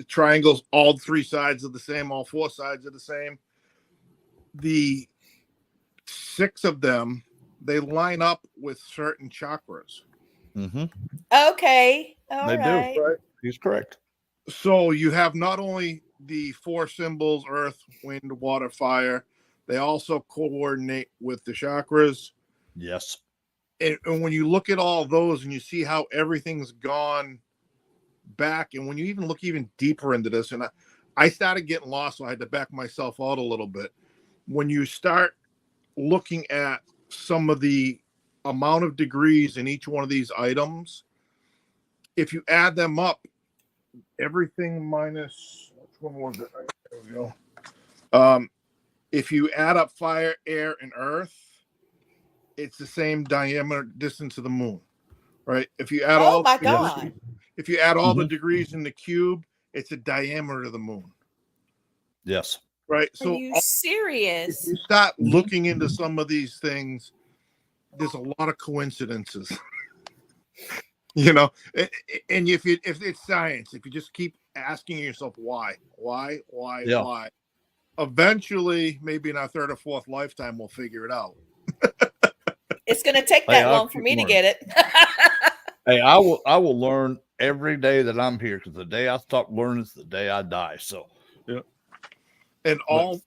S4: triangles, all 3 sides are the same, all 4 sides are the same. The 6 of them, they line up with certain chakras.
S3: Mm-hmm.
S2: Okay. All
S3: They
S2: right.
S3: do. Right. He's correct.
S4: So you have not only the 4 symbols, earth, wind, water, fire, they also coordinate with the chakras.
S3: Yes.
S4: And when you look at all those and you see how everything's gone back, and when you even look even deeper into this, and I started getting lost, so I had to back myself out a little bit. When you start looking at some of the amount of degrees in each one of these items, if you add them up, everything minus, which one was it? There we go. If you add up fire, air, and earth, it's the same diameter distance of the moon, right? If you add
S2: Oh my God.
S4: if you add all the degrees in the cube, it's the diameter of the moon.
S3: Yes.
S4: Right.
S2: Are
S4: So
S2: you serious?
S4: if you start looking into some of these things, there's a lot of coincidences. You know, and if it's science, if you just keep asking yourself why, eventually, maybe in our 3rd or 4th lifetime, we'll figure it out.
S2: It's going to take that long for me to get it.
S3: Hey, I will learn every day that I'm here, because the day I stop learning is the day I die. So, yeah.
S4: And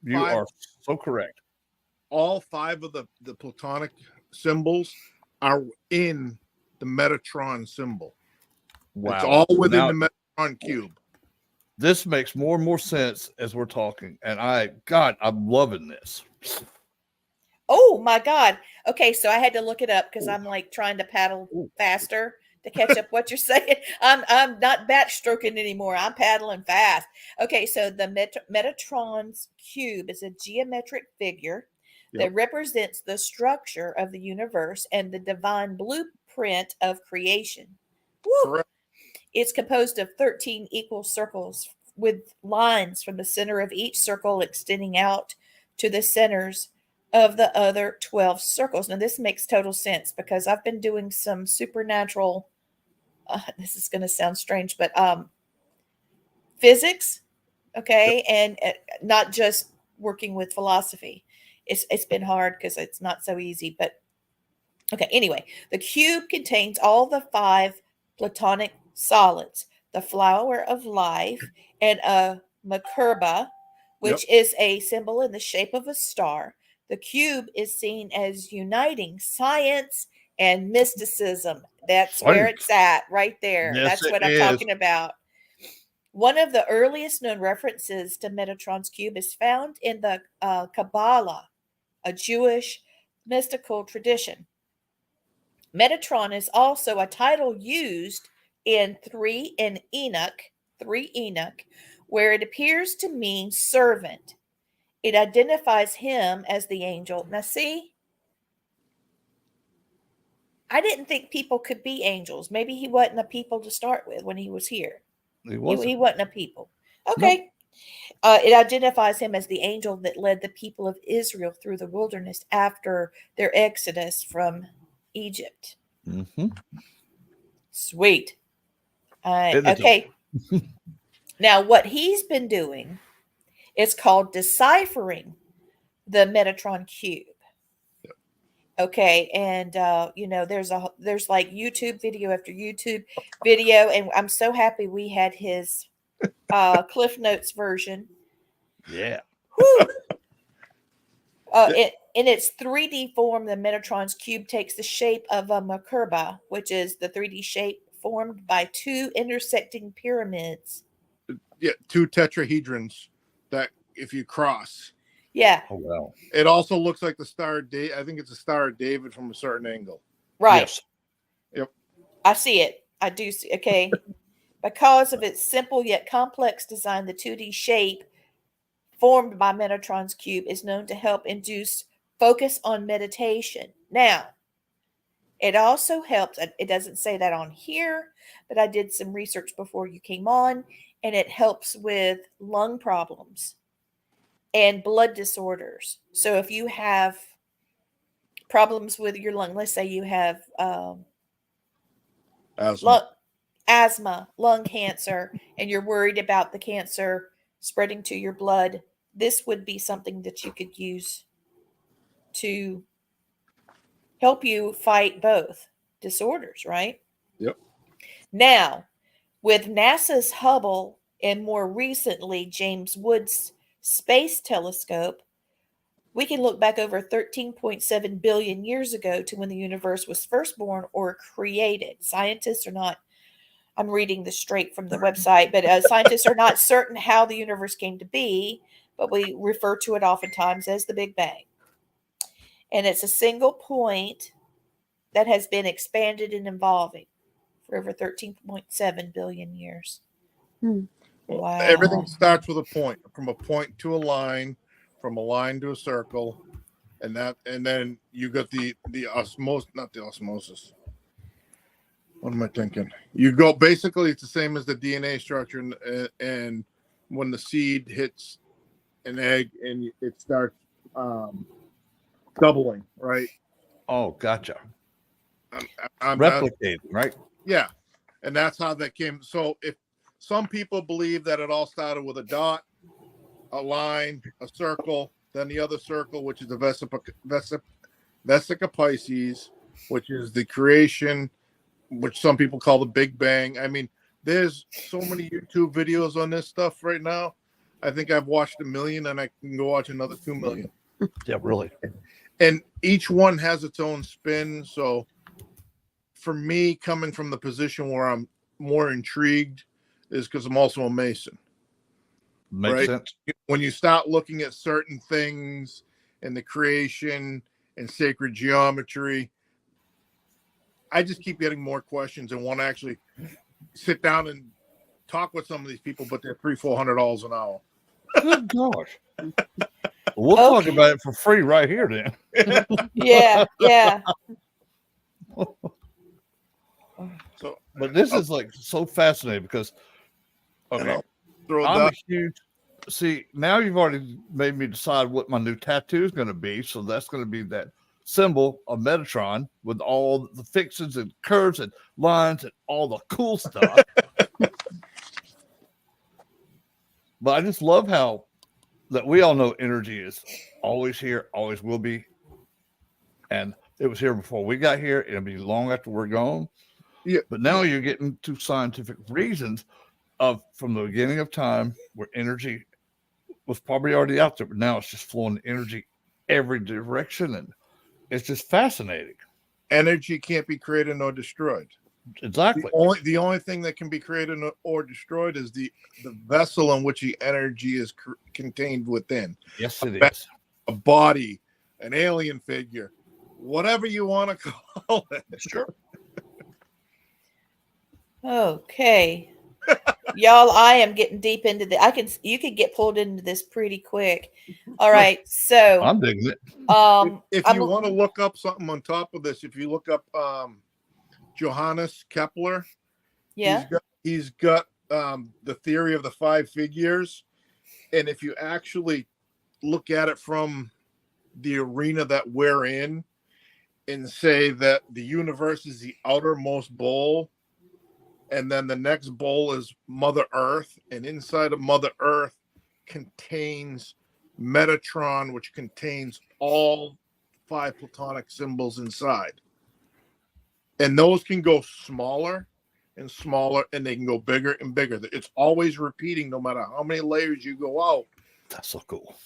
S3: you are so correct.
S4: All 5 of the platonic symbols are in the Metatron symbol.
S3: Wow.
S4: It's all within the Metatron cube.
S3: This makes more and more sense as we're talking. And I'm loving this.
S2: Oh my God. Okay, so I had to look it up because I'm like trying to paddle faster to catch up what you're saying. I'm not backstroking anymore. I'm paddling fast. Okay, so the Metatron's cube is a geometric figure that represents the structure of the universe and the divine blueprint of creation. Woo!
S4: Correct.
S2: It's composed of 13 equal circles with lines from the center of each circle extending out to the centers of the other 12 circles. Now, this makes total sense because I've been doing some supernatural, this is going to sound strange, but physics, okay, and not just working with philosophy. It's been hard because it's not so easy, but okay, anyway, the cube contains all the 5 Platonic solids, the flower of life, and a Makerba, which is a symbol in the shape of a star. The cube is seen as uniting science and mysticism. That's where it's at, right there.
S3: Yes,
S2: That's what I'm talking about. One of the earliest known references to Metatron's cube is found in the Kabbalah, a Jewish mystical tradition. Metatron is also a title used in 3 Enoch, where it appears to mean servant. It identifies him as the angel. Now, see, I didn't think people could be angels. Maybe he wasn't a people to start with when he was here. He wasn't a people. Okay. Nope. It identifies him as the angel that led the people of Israel through the wilderness after their exodus from Egypt.
S3: Mm-hmm.
S2: Sweet. Okay. Now, what he's been doing is called deciphering the Metatron cube. Okay, and there's like YouTube video after YouTube video, and I'm so happy we had his Cliff Notes version.
S3: Yeah.
S2: In its 3D form, the Metatron's cube takes the shape of a Makerba, which is the 3D shape formed by 2 intersecting pyramids.
S4: Yeah, 2 tetrahedrons that if you cross.
S2: Yeah.
S3: Oh, wow.
S4: It also looks like the Star of David. I think it's a Star of David from a certain angle.
S2: Right.
S3: Yes.
S4: Yep.
S2: I see it. I do see. Okay. Because of its simple yet complex design, the 2D shape formed by Metatron's cube is known to help induce focus on meditation. Now, it also helps, it doesn't say that on here, but I did some research before you came on, and it helps with lung problems and blood disorders. So if you have problems with your lung, let's say you have asthma, lung cancer, and you're worried about the cancer spreading to your blood, this would be something that you could use to help you fight both disorders, right?
S4: Yep.
S2: Now, with NASA's Hubble and more recently James Woods Space Telescope, we can look back over 13.7 billion years ago to when the universe was first born or created. Scientists are not, I'm reading this straight from the website, but scientists are not certain how the universe came to be, but we refer to it oftentimes as the Big Bang. And it's a single point that has been expanded and evolving for over 13.7 billion years. Wow.
S4: Everything starts with a point, from a point to a line, from a line to a circle, and then you got the osmosis, not the osmosis. What am I thinking? You go, basically it's the same as the DNA structure, and when the seed hits an egg and it starts doubling, right?
S3: Oh, gotcha.
S4: I'm
S3: replicating, right?
S4: Yeah, and that's how that came. So if some people believe that it all started with a dot, a line, a circle, then the other circle, which is the Vesica Pisces, which is the creation, which some people call the Big Bang. I mean, there's so many YouTube videos on this stuff right now. I think I've watched 1 million, and I can go watch another 2 million.
S3: Yeah, really.
S4: And each one has its own spin. So for me, coming from the position where I'm more intrigued is because I'm also a Mason.
S3: Makes sense.
S4: When you start looking at certain things in the creation and sacred geometry, I just keep getting more questions and want to actually sit down and talk with some of these people, but they're $300-400 an hour.
S3: Good gosh. We'll talk about it for free right here then.
S2: Yeah.
S4: So,
S3: but this is like so fascinating because okay, I'm a huge. See, now you've already made me decide what my new tattoo is going to be. So that's going to be that symbol of Metatron with all the fixings and curves and lines and all the cool stuff. But I just love how that we all know energy is always here, always will be. And it was here before we got here. It'll be long after we're gone.
S4: Yeah.
S3: But now you're getting to scientific reasons of from the beginning of time where energy was probably already out there, but now it's just flowing energy every direction. And it's just fascinating.
S4: Energy can't be created nor destroyed.
S3: Exactly.
S4: The only thing that can be created or destroyed is the vessel in which the energy is contained within.
S3: Yes, it is.
S4: A body, an alien figure, whatever you want to call it.
S3: Sure.
S2: Okay. Y'all, I am getting deep into the you could get pulled into this pretty quick. All right. So
S3: I'm digging it.
S4: If you want to look up something on top of this, if you look up Johannes Kepler, he's got the theory of the 5 figures. And if you actually look at it from the arena that we're in and say that the universe is the outermost bowl, and then the next bowl is Mother Earth, and inside of Mother Earth contains Metatron, which contains all 5 platonic symbols inside. And those can go smaller and smaller, and they can go bigger and bigger. It's always repeating no matter how many layers you go out.
S3: That's so cool.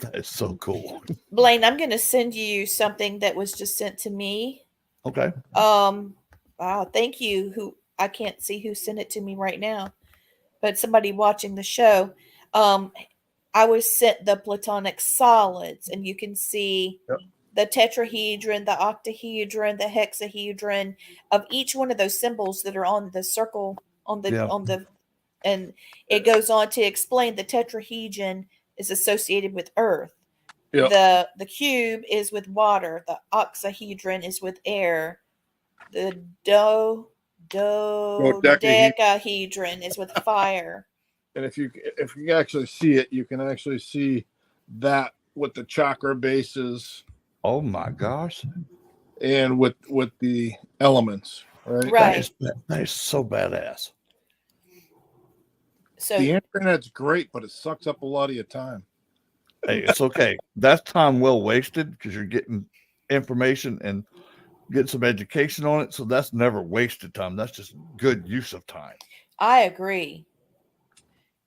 S3: That is so cool.
S2: Blaine, I'm going to send you something that was just sent to me.
S3: Okay.
S2: Wow, thank you. I can't see who sent it to me right now, but somebody watching the show. I was sent the platonic solids, and you can see the tetrahedron, the octahedron, the hexahedron of each one of those symbols that are on the circle and it goes on to explain the tetrahedron is associated with earth. Yep. The cube is with water. The octahedron is with air. The dodecahedron is with fire.
S4: And if you actually see it, you can actually see that with the chakra bases.
S3: Oh my gosh!
S4: And with the elements, right?
S2: Right.
S3: That is so badass.
S2: So
S4: the internet's great, but it sucks up a lot of your time.
S3: Hey, it's okay. That's time well wasted because you're getting information and getting some education on it. So that's never wasted time. That's just good use of time.
S2: I agree.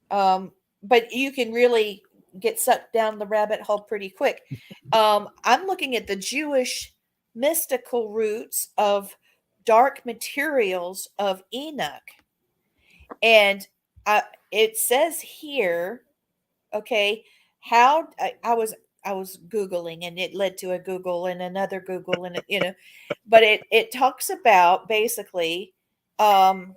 S2: But you can really get sucked down the rabbit hole pretty quick. I'm looking at the Jewish mystical roots of dark materials of Enoch. And it says here, okay, how I was Googling, and it led to a Google and another Google, and but it talks about basically that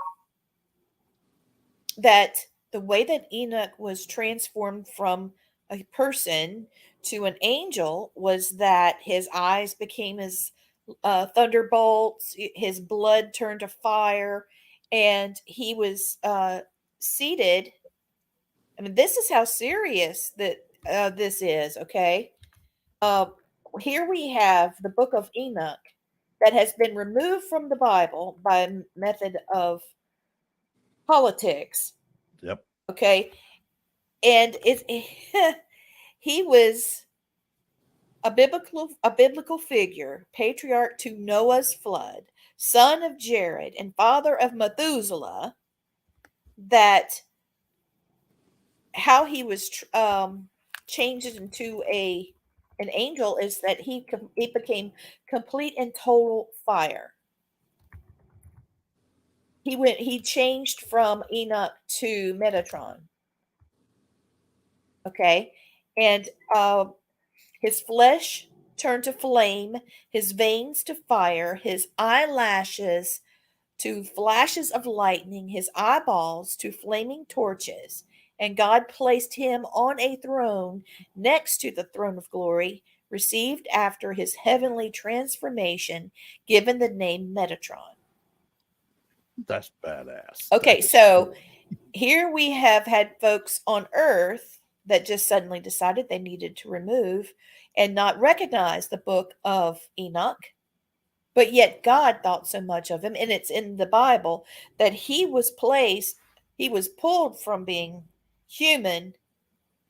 S2: the way that Enoch was transformed from a person to an angel was that his eyes became as thunderbolts, his blood turned to fire, and he was seated. I mean, this is how serious that this is, okay? Here we have the book of Enoch that has been removed from the Bible by method of politics.
S3: Yep.
S2: Okay. And he was a biblical figure, patriarch to Noah's flood, son of Jared, and father of Methuselah. That how he was changed into an angel is that he became complete and total fire. He changed from Enoch to Metatron. Okay. And his flesh turned to flame, his veins to fire, his eyelashes to flashes of lightning, his eyeballs to flaming torches. And God placed him on a throne next to the throne of glory, received after his heavenly transformation, given the name Metatron.
S3: That's badass.
S2: Okay, so here we have had folks on Earth that just suddenly decided they needed to remove and not recognize the book of Enoch. But yet God thought so much of him, and it's in the Bible that he was pulled from being human.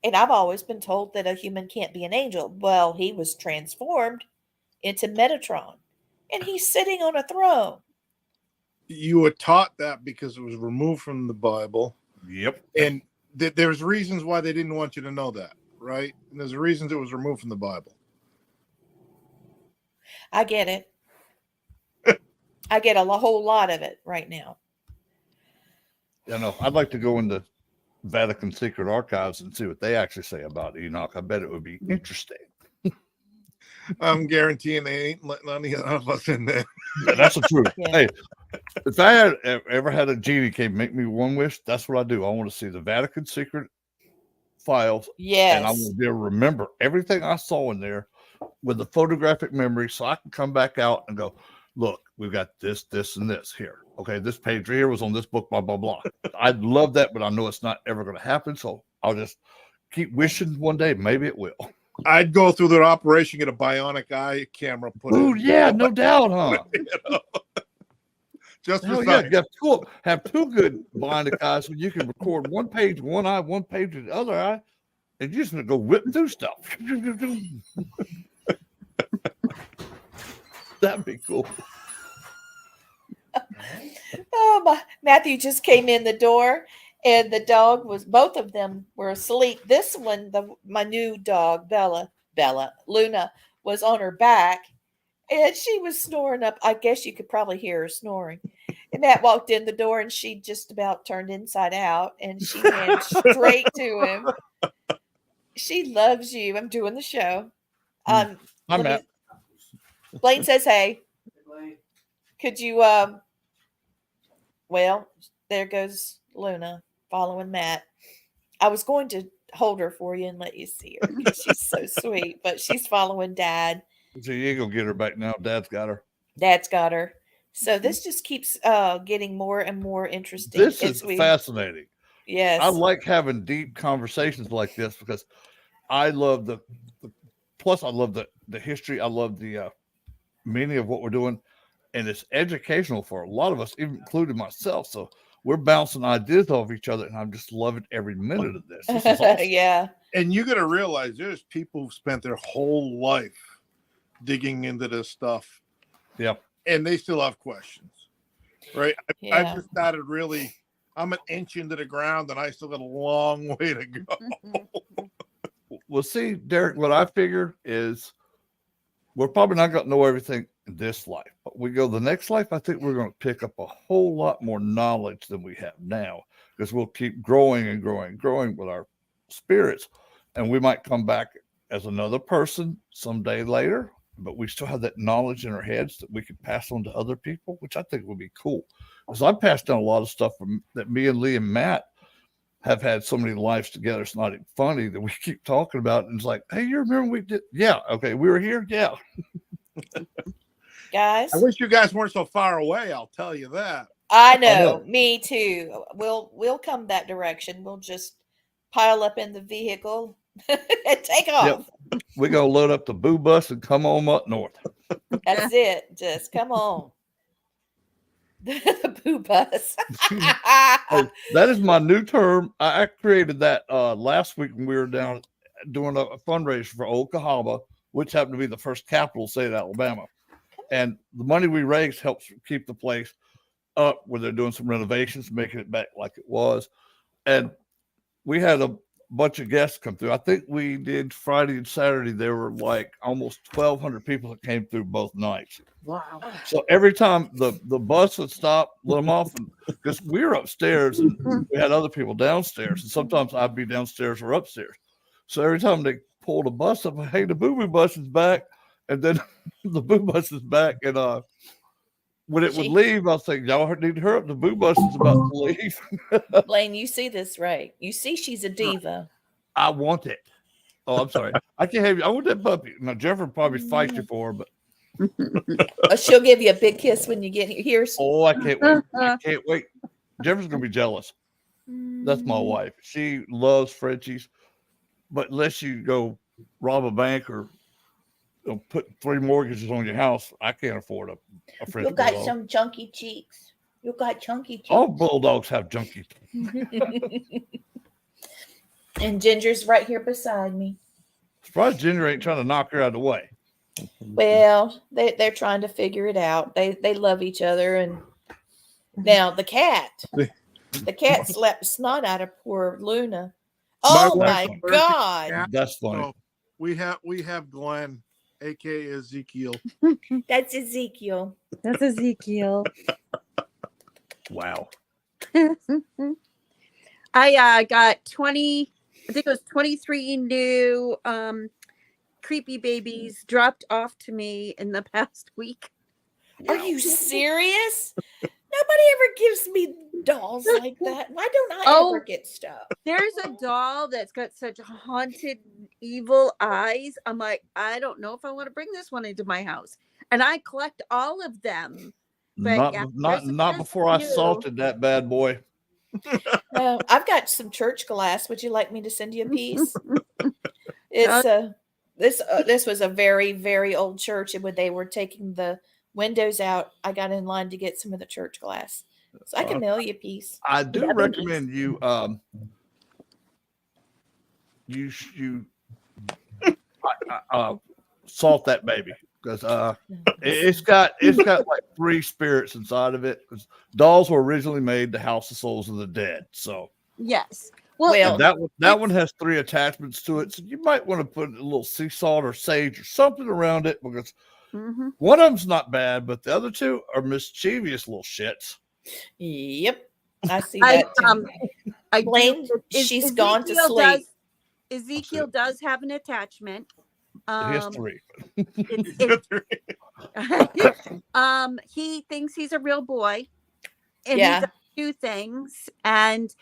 S2: And I've always been told that a human can't be an angel. Well, he was transformed into Metatron, and he's sitting on a throne.
S4: You were taught that because it was removed from the Bible.
S3: Yep.
S4: And there's reasons why they didn't want you to know that, right? And there's reasons it was removed from the Bible.
S2: I get it. I get a whole lot of it right now.
S3: You know, I'd like to go into Vatican secret archives and see what they actually say about Enoch. I bet it would be interesting.
S4: I'm guaranteeing they ain't letting none of us in there.
S3: Yeah, that's the truth.
S2: Yeah.
S3: Hey, if I had ever had a genie came make me one wish, that's what I do. I want to see the Vatican secret files.
S2: Yes.
S3: And I want to be able to remember everything I saw in there with the photographic memory so I can come back out and go, look, we've got this, this, and this here. Okay, this page here was on this book, blah, blah, blah. I'd love that, but I know it's not ever going to happen. So I'll just keep wishing one day maybe it will.
S4: I'd go through their operation, get a bionic eye camera put
S3: Oh,
S4: in.
S3: yeah, no doubt, huh?
S4: You know? Just
S3: Hell
S4: for
S3: yeah,
S4: science.
S3: have two good bionic eyes so you can record one page, one eye, one page with the other eye, and you're just going to go whip through stuff. That'd be cool.
S2: Oh, Matthew just came in the door, and the dog both of them were asleep. This one, my new dog, Luna, was on her back, and she was snoring up. I guess you could probably hear her snoring. And Matt walked in the door, and she just about turned inside out, and she ran straight to him. She loves you. I'm doing the show.
S3: Hi, Matt.
S2: Blaine says, hey. Could you, well, there goes Luna following Matt. I was going to hold her for you and let you see her. She's so sweet, but she's following Dad.
S3: So you ain't going to get her back now. Dad's got her.
S2: Dad's got her. So this just keeps getting more and more interesting.
S3: This is fascinating.
S2: Yes.
S3: I like having deep conversations like this because I love plus I love the history. I love the meaning of what we're doing. And it's educational for a lot of us, even including myself. So we're bouncing ideas off each other, and I'm just loving every minute of this. This is awesome.
S2: Yeah.
S4: And you got to realize there's people who've spent their whole life digging into this stuff.
S3: Yep.
S4: And they still have questions, right?
S2: Yeah.
S4: I just started really, I'm an inch into the ground, and I still got a long way to go.
S3: Well, see, Derek, what I figure is we're probably not going to know everything in this life, but we go the next life. I think we're going to pick up a whole lot more knowledge than we have now because we'll keep growing and growing and growing with our spirits. And we might come back as another person someday later, but we still have that knowledge in our heads that we can pass on to other people, which I think would be cool. Because I passed down a lot of stuff that me and Lee and Matt have had so many lives together. It's not even funny that we keep talking about it. And it's like, hey, you remember we did? Yeah. Okay. We were here. Yeah.
S2: Guys.
S4: I wish you guys weren't so far away. I'll tell you that.
S2: I know. Me too. We'll come that direction. We'll just pile up in the vehicle and take off.
S3: Yep. We're going to load up the boo bus and come on up north.
S2: That's it. Just come on. The boo bus.
S3: Hey, that is my new term. I created that last week when we were down doing a fundraiser for Old Cahaba, which happened to be the first capital state of Alabama. And the money we raised helps keep the place up where they're doing some renovations, making it back like it was. And we had a bunch of guests come through. I think we did Friday and Saturday. There were like almost 1,200 people that came through both nights.
S5: Wow.
S3: So every time the bus would stop, let them off, because we were upstairs and we had other people downstairs. And sometimes I'd be downstairs or upstairs. So every time they pulled a bus up, hey, the boo-boo bus is back. And then the boo bus is back, and when it would leave, I was thinking, y'all need to hurry up. The boo bus is about to leave.
S2: Blaine, you see this, right? You see she's a diva.
S3: I want it. Oh, I'm sorry. I can't have you. I want that puppy. Now, Jennifer probably fight you for her, but
S2: She'll give you a big kiss when you get here.
S3: oh, I can't wait. I can't wait. Jennifer's going to be jealous. That's my wife. She loves Frenchies, but unless you go rob a bank or put 3 mortgages on your house, I can't afford a French
S2: You got
S3: bulldog.
S2: some chunky cheeks. You got chunky cheeks.
S3: All bulldogs have junky.
S2: And Ginger's right here beside me.
S3: Surprised Ginger ain't trying to knock her out of the way.
S2: Well, they're trying to figure it out. They love each other. And now the cat slapped the snot out of poor Luna. Oh my God.
S3: That's funny.
S4: So we have Glenn, aka Ezekiel.
S2: That's Ezekiel.
S5: That's Ezekiel.
S3: Wow.
S5: I got 20, I think it was 23 new creepy babies dropped off to me in the past week.
S2: Are you serious? Nobody ever gives me dolls like that. Why don't I ever get stuff?
S5: There's a doll that's got such haunted, evil eyes. I'm like, I don't know if I want to bring this one into my house. And I collect all of them. But
S3: Not before I salted that bad boy.
S2: I've got some church glass. Would you like me to send you a piece? It's this was a very, very old church, and when they were taking the windows out, I got in line to get some of the church glass, so I can mail you a piece.
S3: I do recommend you salt that baby, because it's got like 3 spirits inside of it, because dolls were originally made to house the souls of the dead. So
S5: yes.
S3: Well, that one has 3 attachments to it, so you might want to put a little sea salt or sage or something around it, because one of them's not bad, but the other 2 are mischievous little shits.
S2: Yep, I see that.
S5: I
S2: Blaine, she's gone to sleep.
S5: Ezekiel does have an attachment.
S3: He has 3.
S5: He thinks he's a real boy, and
S2: Yeah.
S5: he does 2 things, and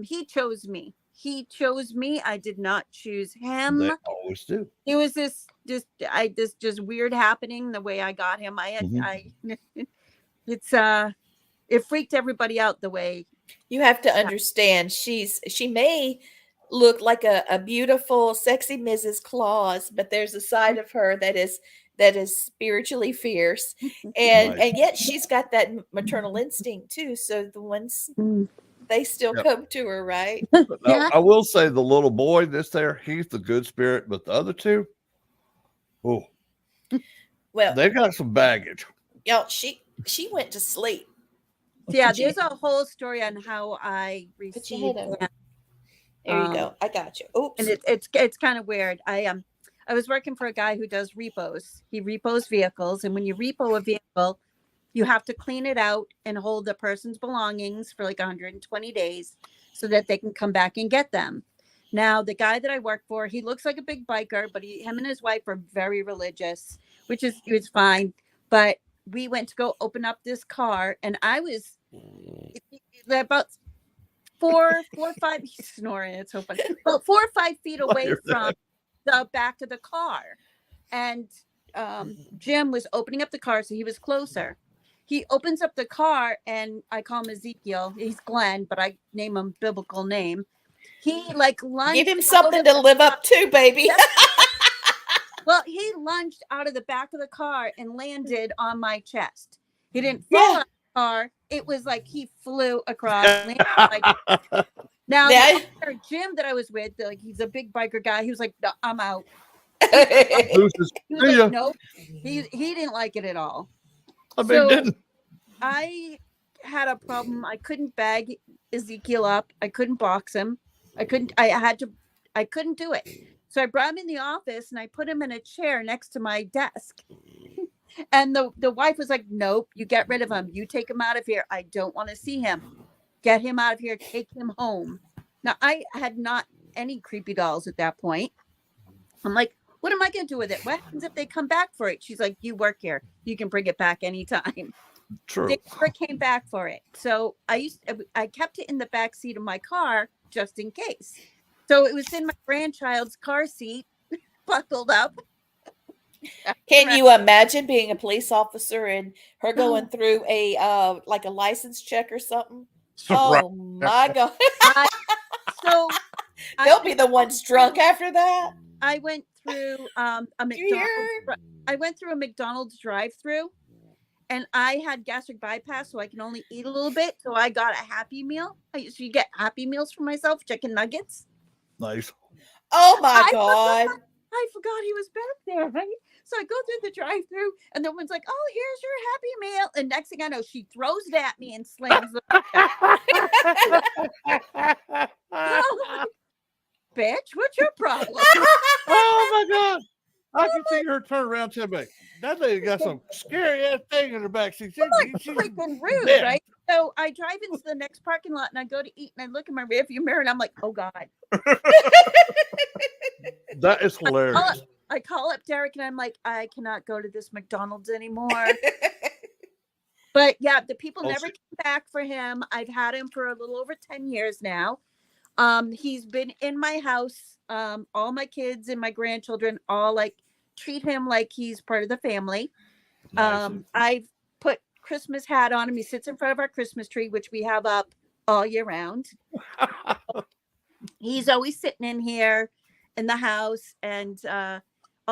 S5: he chose me. I did not choose him.
S3: They always do.
S5: It was this just weird happening the way I got him. It freaked everybody out the way.
S2: You have to understand, she may look like a beautiful, sexy Mrs. Claus, but there's a side of her that is spiritually fierce, and yet she's got that maternal instinct too. So the ones they still come to her, right?
S3: Now, I will say the little boy, he's the good spirit, but the other 2, well, they got some baggage.
S2: Y'all, she went to sleep.
S5: Yeah, there's a whole story on how I received him.
S2: There you go. I got you. Oops.
S5: And it's kind of weird. I was working for a guy who does repos. He repos vehicles, and when you repo a vehicle, you have to clean it out and hold the person's belongings for like 120 days so that they can come back and get them. Now, the guy that I work for, he looks like a big biker, but him and his wife are very religious, which is fine. But we went to go open up this car, and I was about 4 or 5 he's snoring. It's so funny. About 4 or 5 feet away from the back of the car, and Jim was opening up the car, so he was closer. He opens up the car, and I call him Ezekiel. He's Glenn, but I name him biblical name. He lunged.
S2: Give him something to live up to, baby.
S5: Well, he lunged out of the back of the car and landed on my chest. He didn't fall out of the car. It was like he flew across. Now, Jim that I was with, he's a big biker guy. He was like, no, I'm out. He was like, nope. He didn't like it at all.
S3: Didn't.
S5: I had a problem. I couldn't bag Ezekiel up. I couldn't box him. I couldn't do it. So I brought him in the office and I put him in a chair next to my desk. And the wife was like, nope, you get rid of him. You take him out of here. I don't want to see him. Get him out of here. Take him home. Now, I had not any creepy dolls at that point. I'm like, What am I going to do with it? What happens if they come back for it? She's like, you work here. You can bring it back anytime.
S3: True.
S5: They never came back for it. So I kept it in the back seat of my car just in case. So it was in my grandchild's car seat, buckled up.
S2: Can you imagine being a police officer and her going through a like a license check or something? Oh my God. They'll be the ones drunk after that.
S5: I went through a McDonald's. I went through a McDonald's drive-through, and I had gastric bypass, so I can only eat a little bit. So I got a Happy Meal. I used to get Happy Meals for myself, chicken nuggets.
S3: Nice.
S2: Oh my God.
S5: I forgot he was back there, right? So I go through the drive-through, and the woman's like, "Oh, here's your Happy Meal." And next thing I know, she throws it at me and slams the bitch, what's your problem?
S3: Oh my God. I can see her turn around to me. That lady got some scary ass thing in her back. She's
S5: freaking rude,
S3: dead.
S5: right? So I drive into the next parking lot and I go to eat and I look in my rearview mirror and I'm like, oh God.
S3: That is hilarious.
S5: I call up Derek and I'm like, I cannot go to this McDonald's anymore. But yeah, the people never came back for him. I've had him for a little over 10 years now. He's been in my house. All my kids and my grandchildren all like treat him like he's part of the family. Nice. I've put Christmas hat on him. He sits in front of our Christmas tree, which we have up all year round. He's always sitting in here in the house. And all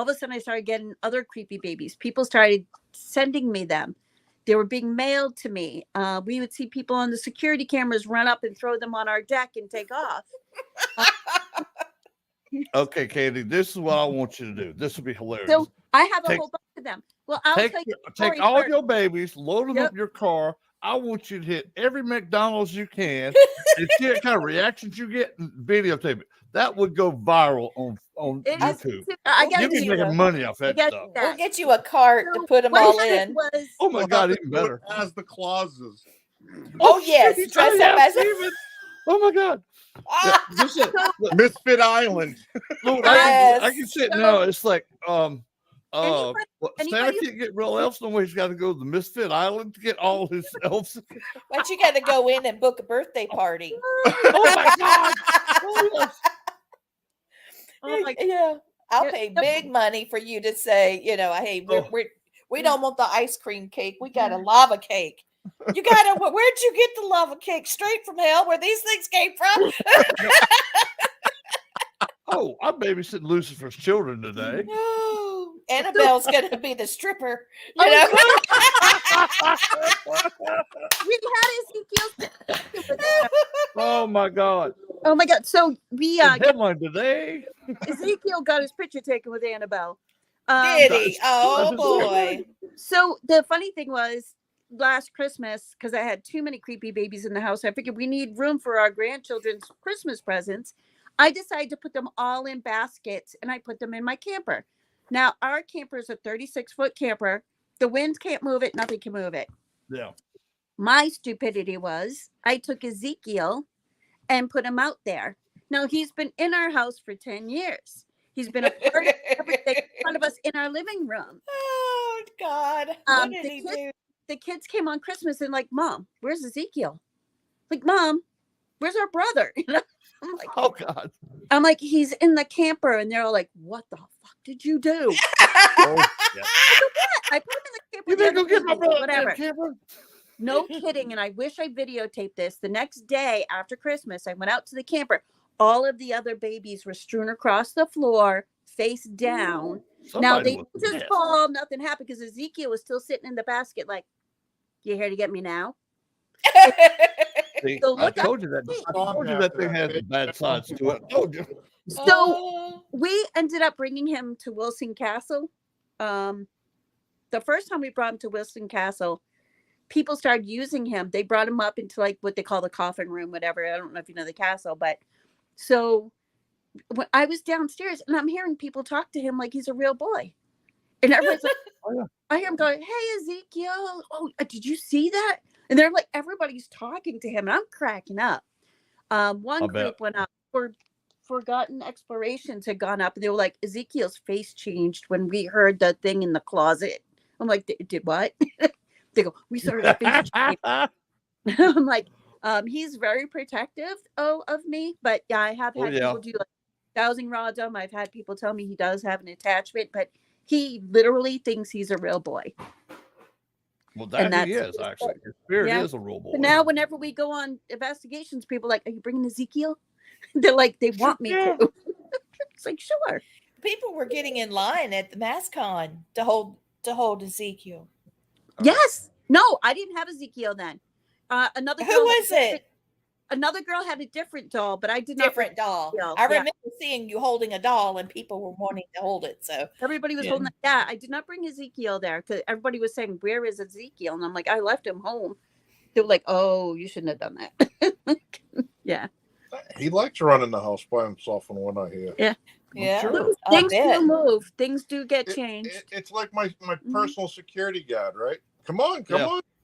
S5: of a sudden I started getting other creepy babies. People started sending me them. They were being mailed to me. We would see people on the security cameras run up and throw them on our deck and take off.
S3: Okay, Katie, this is what I want you to do. This would be hilarious.
S5: So I have a whole bunch of them. Well, I'll
S3: take all your babies, load them up in your car. I want you to hit every McDonald's you can and see what kind of reactions you get and videotape it. That would go viral on YouTube. You'll be making money off that stuff.
S2: We'll get you a cart to put them all in.
S3: Oh my God, even better.
S4: As the clauses.
S2: Oh yes, dress up as
S3: oh my God.
S4: Misfit Island.
S3: Look, I can sit now. It's like Santa can't get real elves no way. He's got to go to the Misfit Island to get all his elves.
S2: But you got to go in and book a birthday party.
S3: Oh my God.
S5: Oh my God.
S2: Yeah, I'll pay big money for you to say, hey, we don't want the ice cream cake. We got a lava cake. You gotta. Where'd you get the lava cake? Straight from hell, where these things came from?
S3: Oh, I'm babysitting Lucifer's children today.
S2: No, Annabelle's gonna be the stripper.
S5: We had Ezekiel.
S3: Oh my God.
S5: Oh my God. So we
S3: headline today.
S5: Ezekiel got his picture taken with Annabelle.
S2: Did he? Oh boy.
S5: So the funny thing was, last Christmas, because I had too many creepy babies in the house, I figured we need room for our grandchildren's Christmas presents. I decided to put them all in baskets and I put them in my camper. Now, our camper is a 36-foot camper. The wind can't move it. Nothing can move it.
S3: Yeah.
S5: My stupidity was I took Ezekiel and put him out there. Now, he's been in our house for 10 years. He's been a part of everything in front of us in our living room.
S2: Oh, God. What did he do?
S5: The kids came on Christmas and like, Mom, where's Ezekiel? Like, Mom, where's our brother? I'm like,
S3: oh God.
S5: I'm like, he's in the camper, and they're all like, what the fuck did you do?
S3: Oh, yeah.
S5: I put him in the camper.
S3: You better go get my brother.
S5: Whatever. No kidding. And I wish I videotaped this. The next day after Christmas, I went out to the camper. All of the other babies were strewn across the floor, face down. Now they just fall, nothing happened because Ezekiel was still sitting in the basket, like, you here to get me now?
S3: See, I told you that. I told you that thing had bad sides to it. I told you.
S5: So we ended up bringing him to Wilson Castle. The first time we brought him to Wilson Castle, people started using him. They brought him up into like what they call the coffin room, whatever. I don't know if you know the castle, but so when I was downstairs and I'm hearing people talk to him like he's a real boy. And everybody's like, oh, yeah. I hear him going, hey, Ezekiel. Oh, did you see that? And they're like, everybody's talking to him. And I'm cracking up. One group went up for Forgotten Explorations had gone up, and they were like, Ezekiel's face changed when we heard the thing in the closet. I'm like, did what? They go, we saw his face change. I'm like, he's very protective of me, but yeah, I have had people do like dowsing rods on him. I've had people tell me he does have an attachment, but he literally thinks he's a real boy.
S3: Well, that he is actually. His spirit is a real boy.
S5: So now, whenever we go on investigations, people are like, "Are you bringing Ezekiel?" They're like, they want me to. It's like, sure.
S2: People were getting in line at the MassCon to hold Ezekiel.
S5: Yes. No, I didn't have Ezekiel then. Another girl.
S2: Who was it?
S5: Another girl had a different doll, but I did not.
S2: Different doll. I remember seeing you holding a doll, and people were wanting to hold it. So
S5: everybody was holding it. Yeah, I did not bring Ezekiel there because everybody was saying, "Where is Ezekiel?" And I'm like, "I left him home." They were like, "Oh, you shouldn't have done that." Yeah.
S4: He likes running the house by himself from what I hear.
S5: Yeah.
S2: Yeah.
S3: Sure.
S5: Things do move. Things do get changed.
S4: It's like my personal security guard, right? Come on.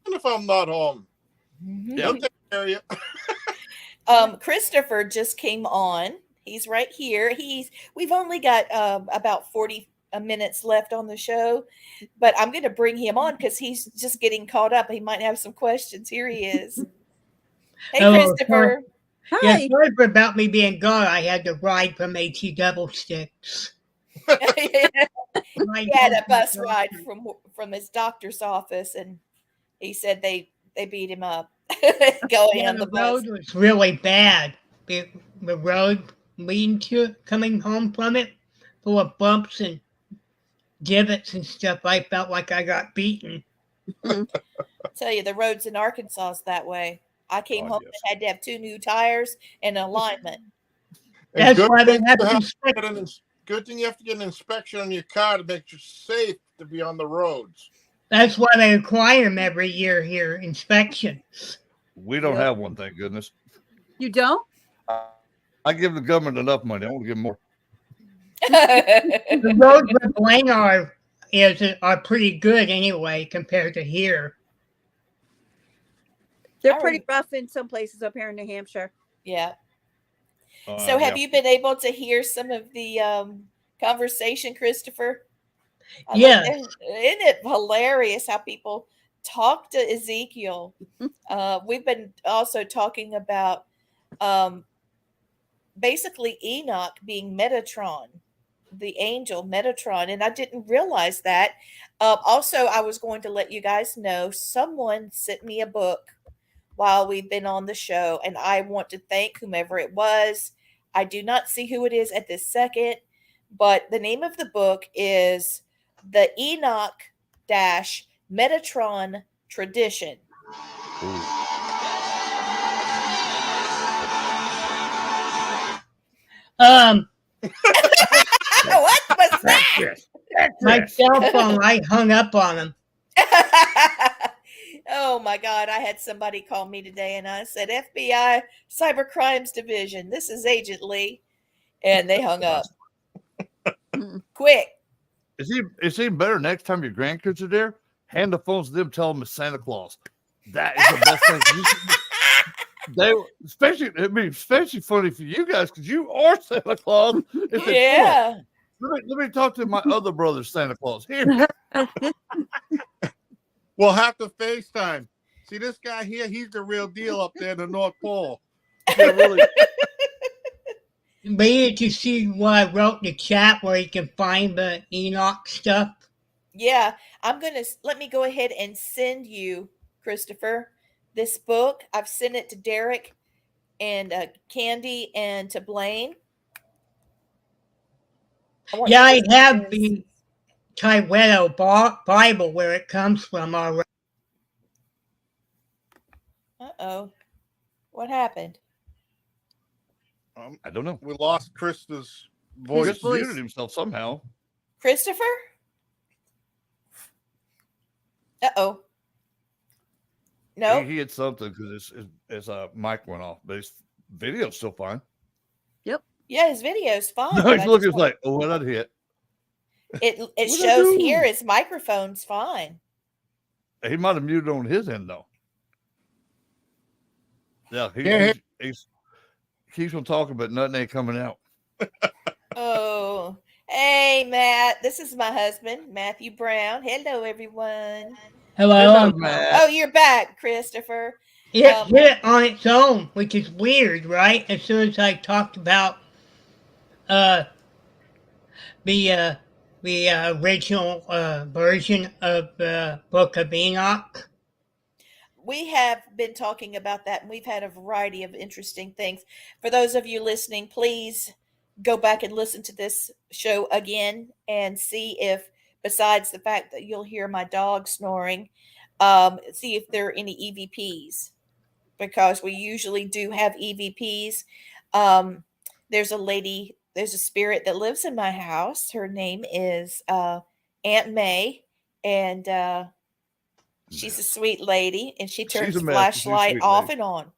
S4: If I'm not home, they'll take care of you.
S2: Christopher just came on. He's right here. We've only got about 40 minutes left on the show, but I'm going to bring him on because he's just getting caught up. He might have some questions. Here he is. Hey,
S6: Hello,
S2: Christopher.
S5: Hi.
S6: Yeah, sorry about me being gone. I had to ride from HE Double Sticks.
S2: He had a bus ride from his doctor's office, and he said they beat him up going on the bus.
S6: The road was really bad. The road leading to coming home from it, full of bumps and divots and stuff. I felt like I got beaten.
S2: I tell you, the roads in Arkansas is that way. I came home and had to have 2 new tires and alignment.
S6: That's why they have
S4: good thing you have to get an inspection on your car to make you safe to be on the roads.
S6: That's why they require them every year here, inspections.
S3: We don't have one, thank goodness.
S5: You don't?
S3: I give the government enough money. I want to give more.
S6: The roads where Blaine are pretty good anyway compared to here.
S5: They're pretty rough in some places up here in New Hampshire.
S2: Yeah. So have you been able to hear some of the conversation, Christopher?
S6: Yeah.
S2: Isn't it hilarious how people talk to Ezekiel? We've been also talking about basically Enoch being Metatron, the angel Metatron, and I didn't realize that. Also, I was going to let you guys know someone sent me a book while we've been on the show, and I want to thank whomever it was. I do not see who it is at this second, but the name of the book is The Enoch Metatron Tradition. What was that?
S6: My cell phone, I hung up on him.
S2: Oh my God. I had somebody call me today and I said, FBI Cyber Crimes Division, this is Agent Lee. And they hung up. Quick.
S3: It's even better next time your grandkids are there. Hand the phones to them, tell them it's Santa Claus. That is the best thing. Especially funny for you guys because you are Santa Claus.
S2: Yeah.
S3: Let me talk to my other brother, Santa Claus. Here.
S4: We'll have to FaceTime. See this guy here? He's the real deal up there in the North Pole.
S3: Yeah, really.
S6: Did you see what I wrote in the chat where you can find the Enoch stuff?
S2: Yeah, let me go ahead and send you, Christopher, this book. I've sent it to Derek and Candy and to Blaine.
S6: I have the Tywedo Bible where it comes from already.
S2: Uh-oh. What happened?
S3: I don't know.
S4: We lost Krista's voice.
S3: He muted himself somehow.
S2: Christopher? Uh-oh. No.
S3: He had something because his mic went off, but his video's still fine.
S5: Yep.
S2: Yeah, his video's fine.
S3: No, he's looking like, oh, what did I hit?
S2: It shows here his microphone's fine.
S3: He might have muted on his end though. Yeah, he keeps on talking, but nothing ain't coming out.
S2: Oh, hey, Matt. This is my husband, Matthew Brown. Hello, everyone.
S6: Hello,
S3: Hello, Matt.
S2: Oh, you're back, Christopher.
S6: it hit it on its own, which is weird, right? As soon as I talked about uh the uh the original version of the Book of Enoch.
S2: We have been talking about that, and we've had a variety of interesting things. For those of you listening, please go back and listen to this show again and see if, besides the fact that you'll hear my dog snoring, see if there are any EVPs, because we usually do have EVPs. Um, there's a spirit that lives in my house. Her name is Aunt May, and she's a sweet lady, and she
S3: She's
S2: turns
S3: a
S2: the
S3: mess, but she's a
S2: flashlight
S3: sweet
S2: off
S3: lady.
S2: and on,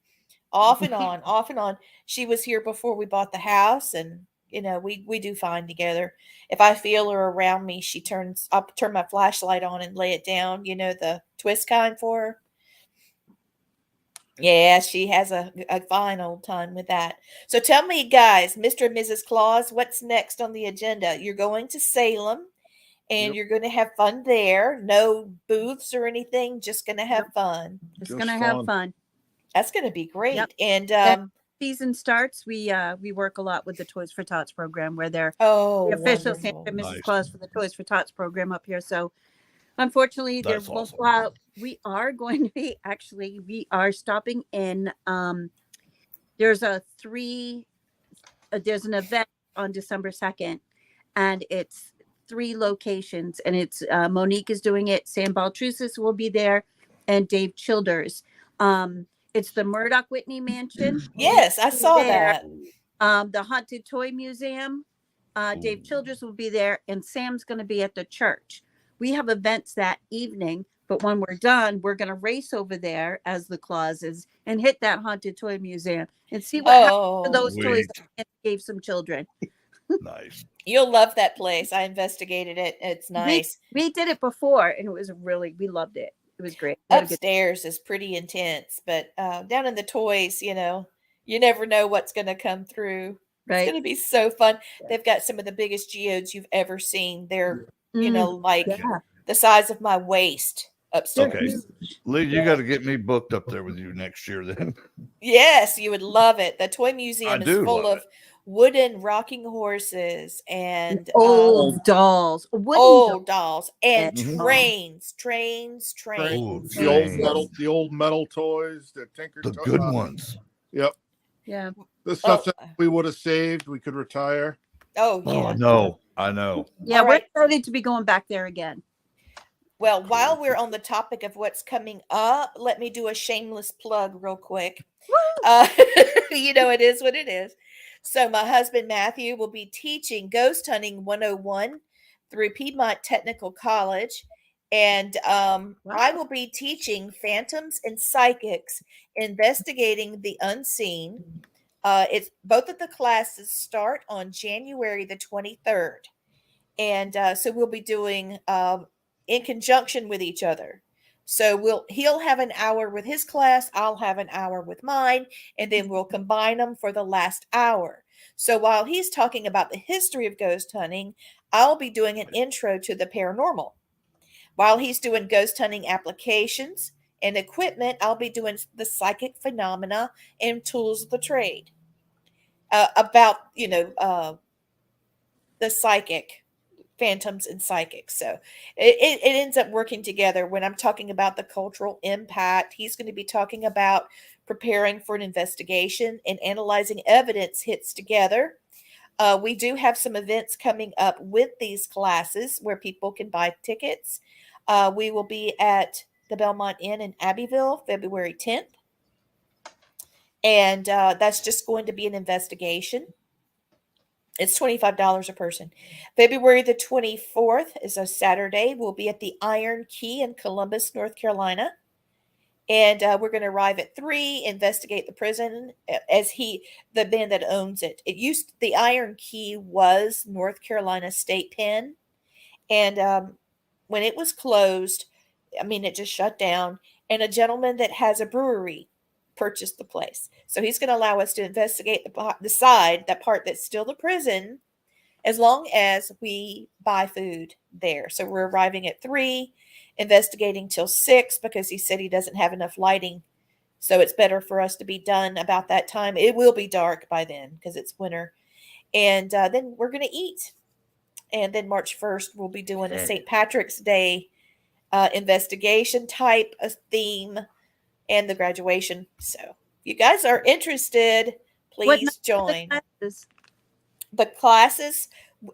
S2: off and on, off and on. She was here before we bought the house, and we do fine together. If I feel her around me, I'll turn my flashlight on and lay it down. The twist kind for her. Yeah, she has a fine old time with that. So tell me, guys, Mr. and Mrs. Claus, what's next on the agenda? You're going to Salem, and
S4: Yep.
S2: you're going to have fun there. No booths or anything, just going to have
S5: Nope.
S2: fun.
S5: Just
S4: Just
S5: gonna have
S4: fun.
S5: fun.
S2: That's going to be great.
S5: Yep.
S2: And
S5: Then season starts. We work a lot with the Toys for Tots program, where they're
S2: oh,
S5: the official Santa
S2: wonderful.
S5: and Mrs.
S3: Nice.
S5: Claus for the Toys for Tots program up here. So unfortunately, there
S3: That's
S5: will
S3: awesome.
S5: we are going to be we are stopping in. There's there's an event on December 2nd, and it's 3 locations, and it's Monique is doing it, Sam Baltrusis will be there, and Dave Childers. It's the Murdoch Whitney Mansion.
S2: Yes, I saw
S5: There.
S2: that.
S5: The Haunted Toy Museum. Dave Childers will be there, and Sam's going to be at the church. We have events that evening, but when we're done, we're going to race over there as the Clauses and hit that Haunted Toy Museum and see what happened to
S2: Oh,
S5: those toys
S3: Sweet.
S5: that we gave some children.
S3: Nice.
S2: you'll love that place. I investigated it. It's nice.
S5: We did it before, and it was we loved it. It was great. We had a good.
S2: Upstairs is pretty intense, but down in the toys, you never know what's going to come through. It's
S5: Right.
S2: going to be so fun. They've got some of the biggest geodes you've ever seen. They're, like
S5: Yeah.
S2: the size of my waist upstairs.
S3: Okay. Lee, you got to get me booked up there with you next year then.
S2: Yes, you would love it. The toy museum
S3: I
S2: is
S3: do
S2: full
S3: love
S2: of wooden rocking horses and
S5: Old dolls, wooden
S2: old dolls and
S5: dolls.
S2: trains.
S3: Ooh,
S4: The old
S3: trains.
S4: metal toys, the Tinker.
S3: The good ones.
S4: Yep.
S5: Yeah.
S4: The stuff
S2: Oh,
S4: that we would have saved, we could retire.
S2: oh
S3: Oh,
S2: yeah.
S3: I know.
S5: Yeah,
S2: All
S5: we're
S2: right.
S5: excited to be going back there again.
S2: Well, while we're on the topic of what's coming up, let me do a shameless plug real quick. Uh, it is what it is. So, my husband Matthew will be teaching Ghost Hunting 101 through Piedmont Technical College. And I will be teaching Phantoms and Psychics, Investigating the Unseen. It's both of the classes start on January the 23rd. And so we'll be doing in conjunction with each other. So he'll have an hour with his class, I'll have an hour with mine, and then we'll combine them for the last hour. So while he's talking about the history of ghost hunting, I'll be doing an intro to the paranormal. While he's doing ghost hunting applications and equipment, I'll be doing the psychic phenomena and tools of the trade. About the psychic phantoms and psychics. So it ends up working together. When I'm talking about the cultural impact, he's going to be talking about preparing for an investigation and analyzing evidence hits together. We do have some events coming up with these classes where people can buy tickets. We will be at the Belmont Inn in Abbeville, February 10th. And that's just going to be an investigation. It's $25 a person. February the 24th is a Saturday. We'll be at the Iron Key in Columbus, North Carolina. And we're going to arrive at 3, investigate the prison the man that owns it. The Iron Key was North Carolina State Pen. And when it was closed, it just shut down. And a gentleman that has a brewery purchased the place. So he's going to allow us to investigate the side, that part that's still the prison, as long as we buy food there. So we're arriving at 3, investigating till 6 because he said he doesn't have enough lighting. So it's better for us to be done about that time. It will be dark by then because it's winter. And then we're going to eat. And then March 1st, we'll be doing a St. Patrick's Day investigation type of theme and the graduation. So if you guys are interested, please join. The classes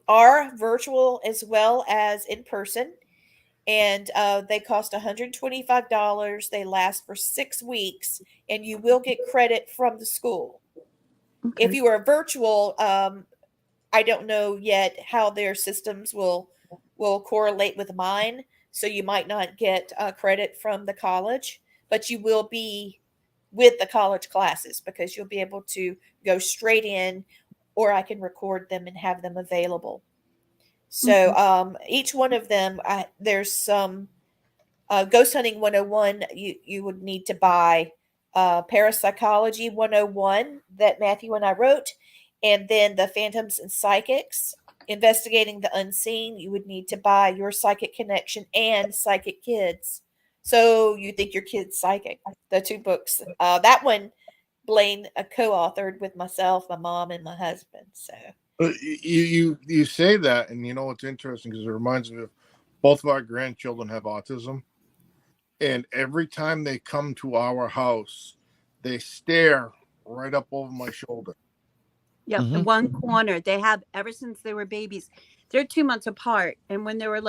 S2: are virtual as well as in person, and they cost $125. They last for 6 weeks, and you will get credit from the school. Okay. If you are virtual, I don't know yet how their systems will correlate with mine, so you might not get credit from the college, but you will be with the college classes because you'll be able to go straight in, or I can record them and have them available. So each one of them, there's some Ghost Hunting 101, you would need to buy Parapsychology 101 that Matthew and I wrote, and then the Phantoms and Psychics, Investigating the Unseen, you would need to buy Your Psychic Connection and Psychic Kids. So you think your kid's psychic. The 2 books. That one, Blaine co-authored with myself, my mom, and my husband. So
S4: you say that, and you know what's interesting because it reminds me of both of our grandchildren have autism, and every time they come to our house, they stare right up over my shoulder.
S5: Yep, in one corner. They have ever since they were babies. They're 2 months apart, and when they were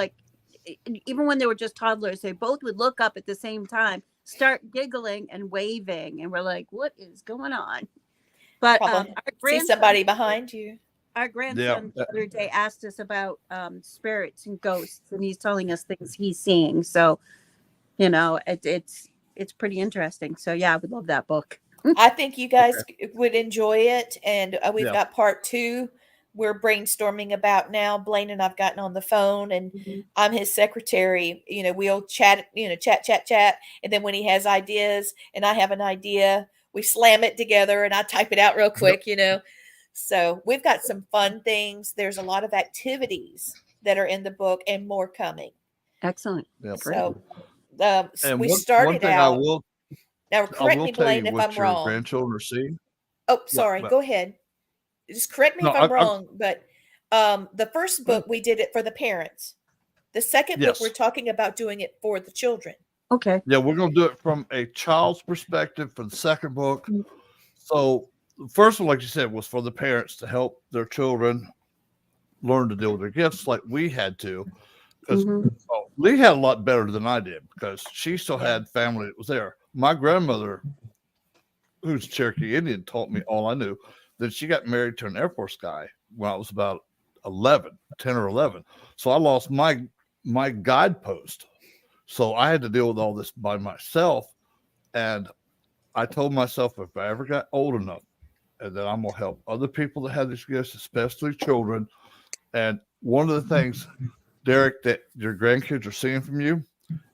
S5: even when they were just toddlers, they both would look up at the same time, start giggling and waving, and we're like, "What is going on?" But our
S2: see somebody behind you.
S5: Our grandson the other day asked us about spirits and ghosts, and he's telling us things he's seeing. So, you know, it's pretty interesting. So yeah, I would love that book.
S2: I think you guys would enjoy it, and we've got part 2 we're brainstorming about now. Blaine and I've gotten on the phone, and I'm his secretary. You know, we'll chat, chat, and then when he has ideas and I have an idea, we slam it together and I type it out real quick, you know. So we've got some fun things. There's a lot of activities that are in the book and more coming.
S5: Excellent.
S2: Yep. So we started out. Now, correct me, Blaine, if I'm wrong.
S3: Grandchildren are seeing.
S2: Oh, sorry. Go ahead. Just correct me if I'm wrong. But the first book, we did it for the parents. The second book, we're talking about doing it for the children.
S5: Okay.
S3: Yeah, we're going to do it from a child's perspective for the second book. So the first one, like you said, was for the parents to help their children learn to deal with their gifts like we had to. Because Lee had a lot better than I did because she still had family that was there. My grandmother, who's Cherokee Indian, taught me all I knew. Then she got married to an Air Force guy when I was about 10 or 11. So I lost my guidepost. So I had to deal with all this by myself. And I told myself if I ever got old enough, and that I'm going to help other people that have these gifts, especially children. And one of the things, Derek, that your grandkids are seeing from you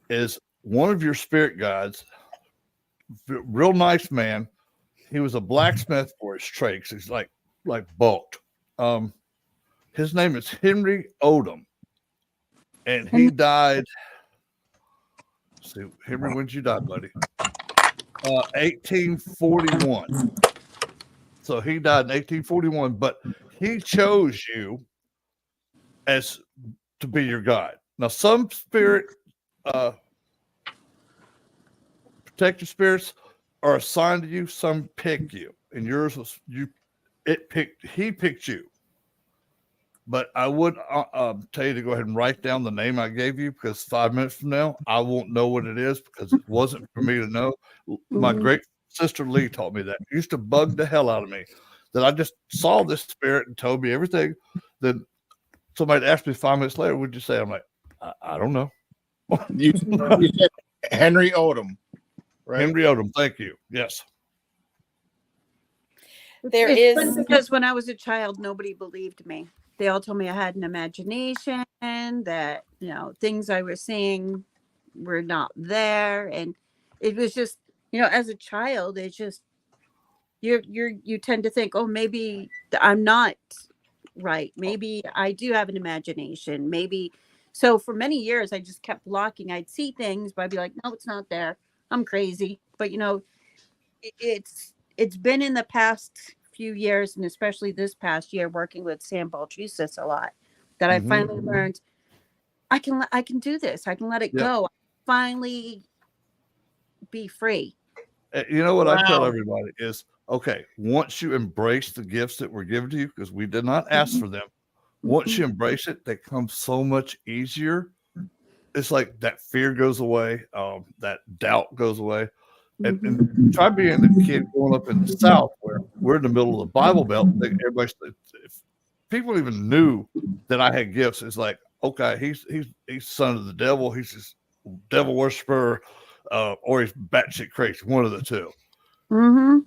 S3: is one of your spirit guides, real nice man. He was a blacksmith for his trade because he's like bulked. His name is Henry Odom, and he died. See, Henry, when did you die, buddy? 1841. So he died in 1841, but he chose you as to be your guide. Now, some spirit protector spirits are assigned to you, some pick you, and yours was he picked you. But I would tell you to go ahead and write down the name I gave you because 5 minutes from now I won't know what it is because it wasn't for me to know. My great sister Lee taught me that. It used to bug the hell out of me that I just saw this spirit and told me everything. Then somebody asked me 5 minutes later, "What'd you say?" I'm like, I don't know.
S4: You said Henry Odom, right?
S3: Henry Odom, thank you. Yes.
S5: It's because when I was a child, nobody believed me. They all told me I had an imagination, that, things I was seeing were not there. And it was just, as a child, it's just you tend to think, oh, maybe I'm not right. Maybe I do have an imagination. Maybe. So for many years, I just kept blocking. I'd see things, but I'd be like, no, it's not there. I'm crazy. But it's been in the past few years, and especially this past year, working with Sam Balchusis a lot, that I finally learned I can do this. I can let it go. Finally be free.
S3: You know what I tell
S6: Wow.
S3: everybody is, okay, once you embrace the gifts that were given to you, because we did not ask for them, once you embrace it, they come so much easier. It's like that fear goes away, that doubt goes away. And try being a kid growing up in the South, where we're in the middle of the Bible Belt. Everybody, if people even knew that I had gifts, it's like, okay, he's son of the devil. He's this devil worshiper, or he's batshit crazy. One of the two.
S5: Mm-hmm.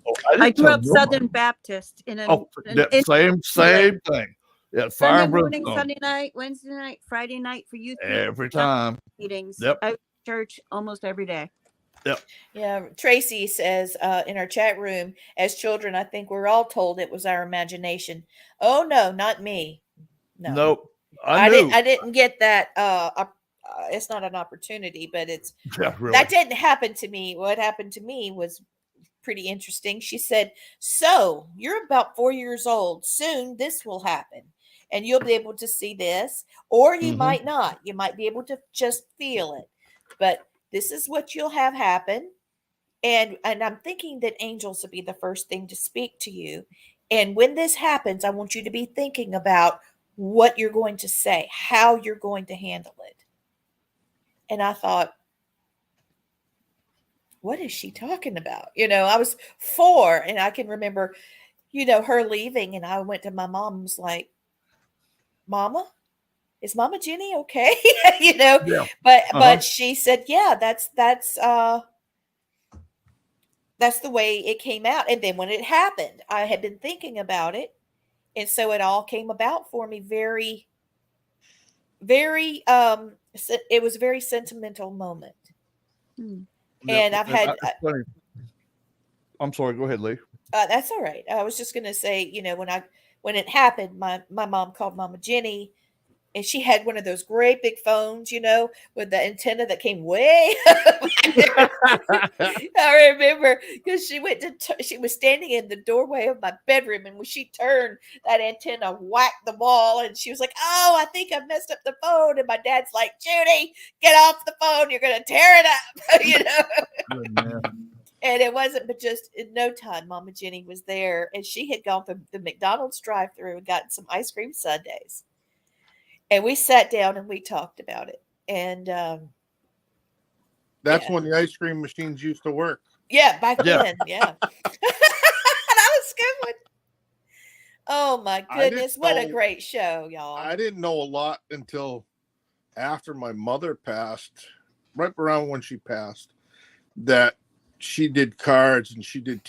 S5: I grew up
S3: nobody.
S5: Southern Baptist
S3: Same thing. Yeah, fire and
S5: Sunday morning,
S3: brimstone
S5: Sunday night, Wednesday night, Friday night for youth
S3: every time.
S5: meetings.
S3: Yep.
S5: I church almost every day.
S3: Yep.
S2: Yeah, Tracy says in our chat room, as children, I think we're all told it was our imagination. Oh no, not me. No,
S3: Nope.
S2: I
S3: knew.
S2: didn't get that. It's not an opportunity, but it's
S3: Yeah, really.
S2: that didn't happen to me. What happened to me was pretty interesting. She said, "So you're about 4 years old. Soon this will happen, and you'll be able to see this, or you might not. You might be able to just feel it, but this is what you'll have happen." And I'm thinking that angels will be the first thing to speak to you. And when this happens, I want you to be thinking about what you're going to say, how you're going to handle it. And I thought, what is she talking about? I was 4 and I can remember, her leaving, and I went to my mom and was like, Mama, is Mama Jenny okay?
S3: Yeah.
S2: But she said, yeah, that's the way it came out. And then when it happened, I had been thinking about it. And so it all came about for me very, very, it was a very sentimental moment. And I've had,
S3: I'm sorry, go ahead, Lee.
S2: that's all right. I was just going to say, when it happened, my mom called Mama Jenny, and she had one of those great big phones, with the antenna that came way up. I remember because she she was standing in the doorway of my bedroom, and when she turned, that antenna whacked the wall, and she was like, "Oh, I think I messed up the phone." And my dad's like, "Judy, get off the phone. You're going to tear it up." And it wasn't, but just in no time, Mama Jenny was there, and she had gone through the McDonald's drive-thru and gotten some ice cream sundaes. And we sat down and we talked about it. And
S4: that's when the ice cream machines used to work.
S2: Yeah, back then. Yeah. That was a good one. Oh my goodness. What a great show, y'all.
S4: I didn't know a lot until after my mother passed, right around when she passed, that she did cards and she did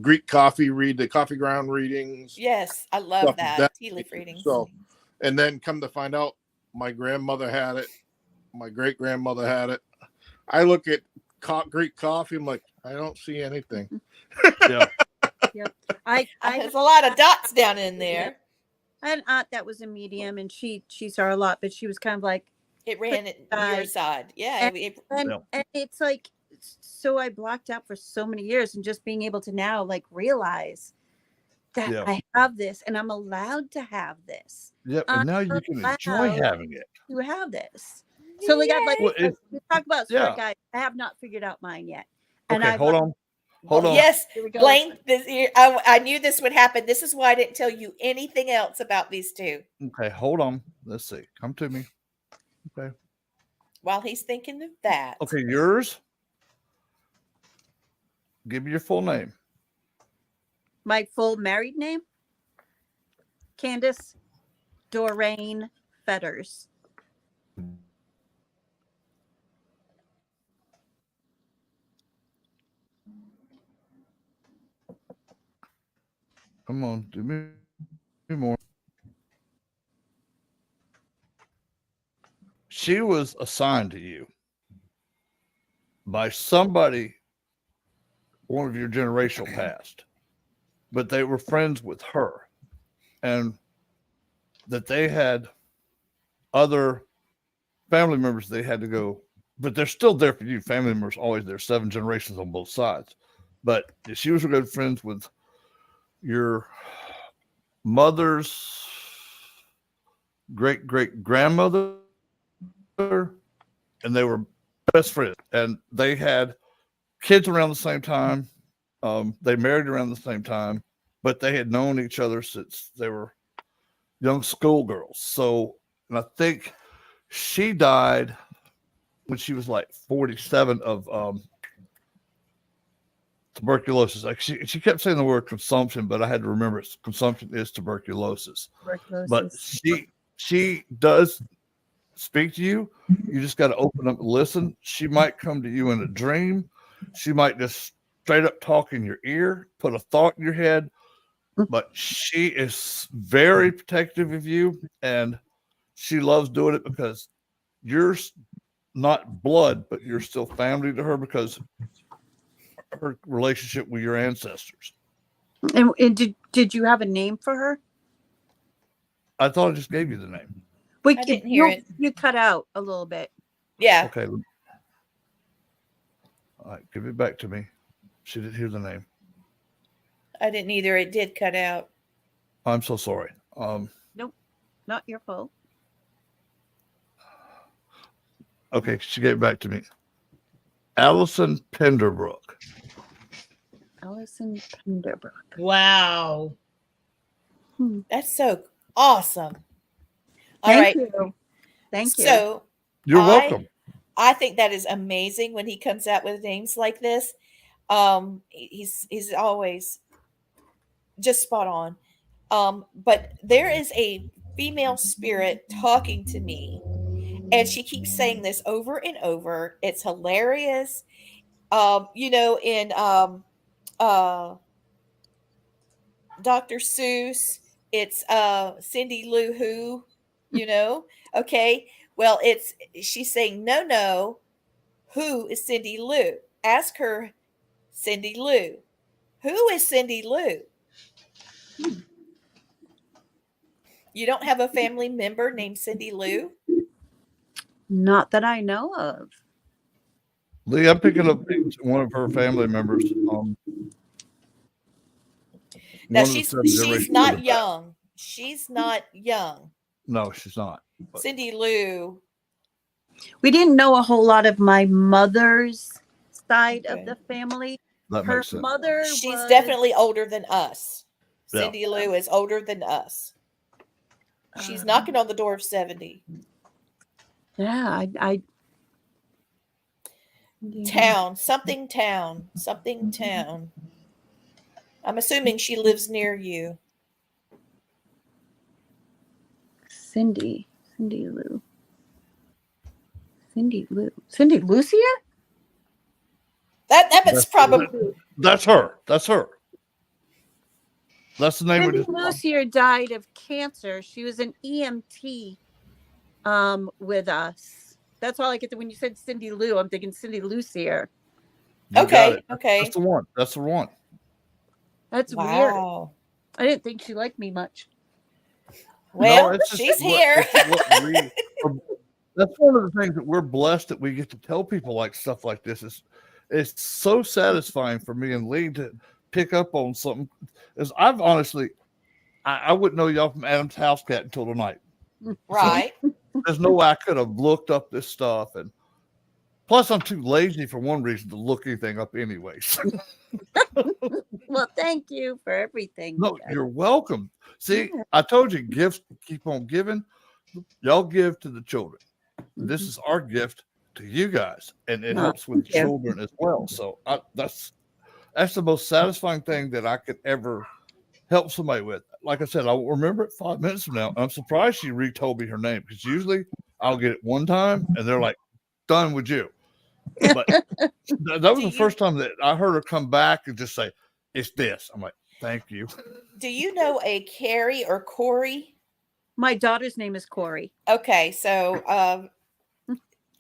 S4: Greek coffee the coffee ground readings.
S2: Yes, I love that. Tea leaf readings.
S4: So, and then come to find out, my grandmother had it. My great grandmother had it. I look at Greek coffee. I'm like, I don't see anything.
S3: Yeah.
S5: Yep.
S2: There's a lot of dots down in there.
S5: I had an aunt that was a medium, and she saw a lot, but she was kind of like,
S2: it ran at your side. Yeah.
S5: And it's like, so I blocked out for so many years, and just being able to now like realize that I have this and I'm allowed to have this.
S3: Yep. And now you can enjoy having it.
S5: You have this. So like we talk about spirit guides. I have not figured out mine yet. And
S3: hold on.
S2: Yes, Blaine, I knew this would happen. This is why I didn't tell you anything else about these two.
S3: Okay, hold on. Let's see. Come to me. Okay.
S2: While he's thinking of that.
S3: Okay, yours. Give me your full name.
S5: My full married name? Candace Doreen Fetters.
S3: Come on, do me more. She was assigned to you. by somebody, one of your generational past, but they were friends with her, and that they had other family members they had to go, but they're still there for you. Family members always there, 7 generations on both sides. But she was good friends with your mother's great grandmother, and they were best friends, and they had kids around the same time. They married around the same time, but they had known each other since they were young schoolgirls. So, and I think she died when she was like 47 of tuberculosis. Like she kept saying the word consumption, but I had to remember consumption is tuberculosis. But she does speak to you. You just got to open up and listen. She might come to you in a dream. She might just straight up talk in your ear, put a thought in your head. But she is very protective of you, and she loves doing it because you're not blood, but you're still family to her because her relationship with your ancestors.
S5: And did you have a name for her?
S3: I thought I just gave you the name.
S5: Wait,
S2: I didn't hear it.
S5: You cut out a little bit.
S2: Yeah.
S3: Okay. All right, give it back to me. She didn't hear the name.
S2: I didn't either. It did cut out.
S3: I'm so sorry.
S5: Nope, not your fault.
S3: Okay, she gave it back to me. Allison Penderbrook.
S5: Allison Penderbrook.
S6: Wow.
S2: That's so awesome. All right.
S5: Thank you.
S2: So
S3: You're welcome.
S2: I think that is amazing when he comes out with names like this. He's always just spot on. But there is a female spirit talking to me, and she keeps saying this over and over. It's hilarious. In Dr. Seuss, it's Cindy Lou Who, okay. Well, she's saying no, who is Cindy Lou? Ask her, Cindy Lou. Who is Cindy Lou? You don't have a family member named Cindy Lou?
S5: Not that I know of.
S3: Lee, I'm picking up one of her family members.
S2: Now she's not young. She's not young.
S3: No, she's not.
S2: But Cindy Lou.
S5: We didn't know a whole lot of my mother's side of the family.
S3: That
S5: her
S3: makes sense.
S5: Mother
S2: she's definitely older than us.
S3: Yeah.
S2: Cindy Lou is older than us. She's knocking on the door of 70.
S5: Yeah, I
S2: something town. I'm assuming she lives near you.
S5: Cindy Lou. Cindy Lucia?
S2: That's probably
S3: that's her. That's the name
S5: Cindy
S3: of this
S5: Lucia died of cancer. She was an EMT with us. That's all I get. When you said Cindy Lou, I'm thinking Cindy Lucia.
S2: Okay.
S3: That's the one.
S5: That's
S2: wow.
S5: weird. I didn't think she liked me much.
S2: Well, she's here.
S3: That's one of the things that we're blessed that we get to tell people like stuff like this. It's so satisfying for me and Lee to pick up on something. As I've honestly, I wouldn't know y'all from Adam's House Cat until tonight.
S2: Right.
S3: So there's no way I could have looked up this stuff, and plus I'm too lazy for one reason to look anything up anyways.
S5: Well, thank you for everything.
S3: No, you're welcome. See, I told you gifts keep on giving. Y'all give to the children. This is our gift to you guys, and it helps with children as well. So that's the most satisfying thing that I could ever help somebody with. Like I said, I'll remember it 5 minutes from now. I'm surprised she retold me her name, because usually I'll get it one time and they're like, done with you. But that was the first time that I heard her come back and just say, it's this. I'm like, thank you.
S2: Do you know a Carrie or Corey?
S5: My daughter's name is Corey.
S2: Okay, so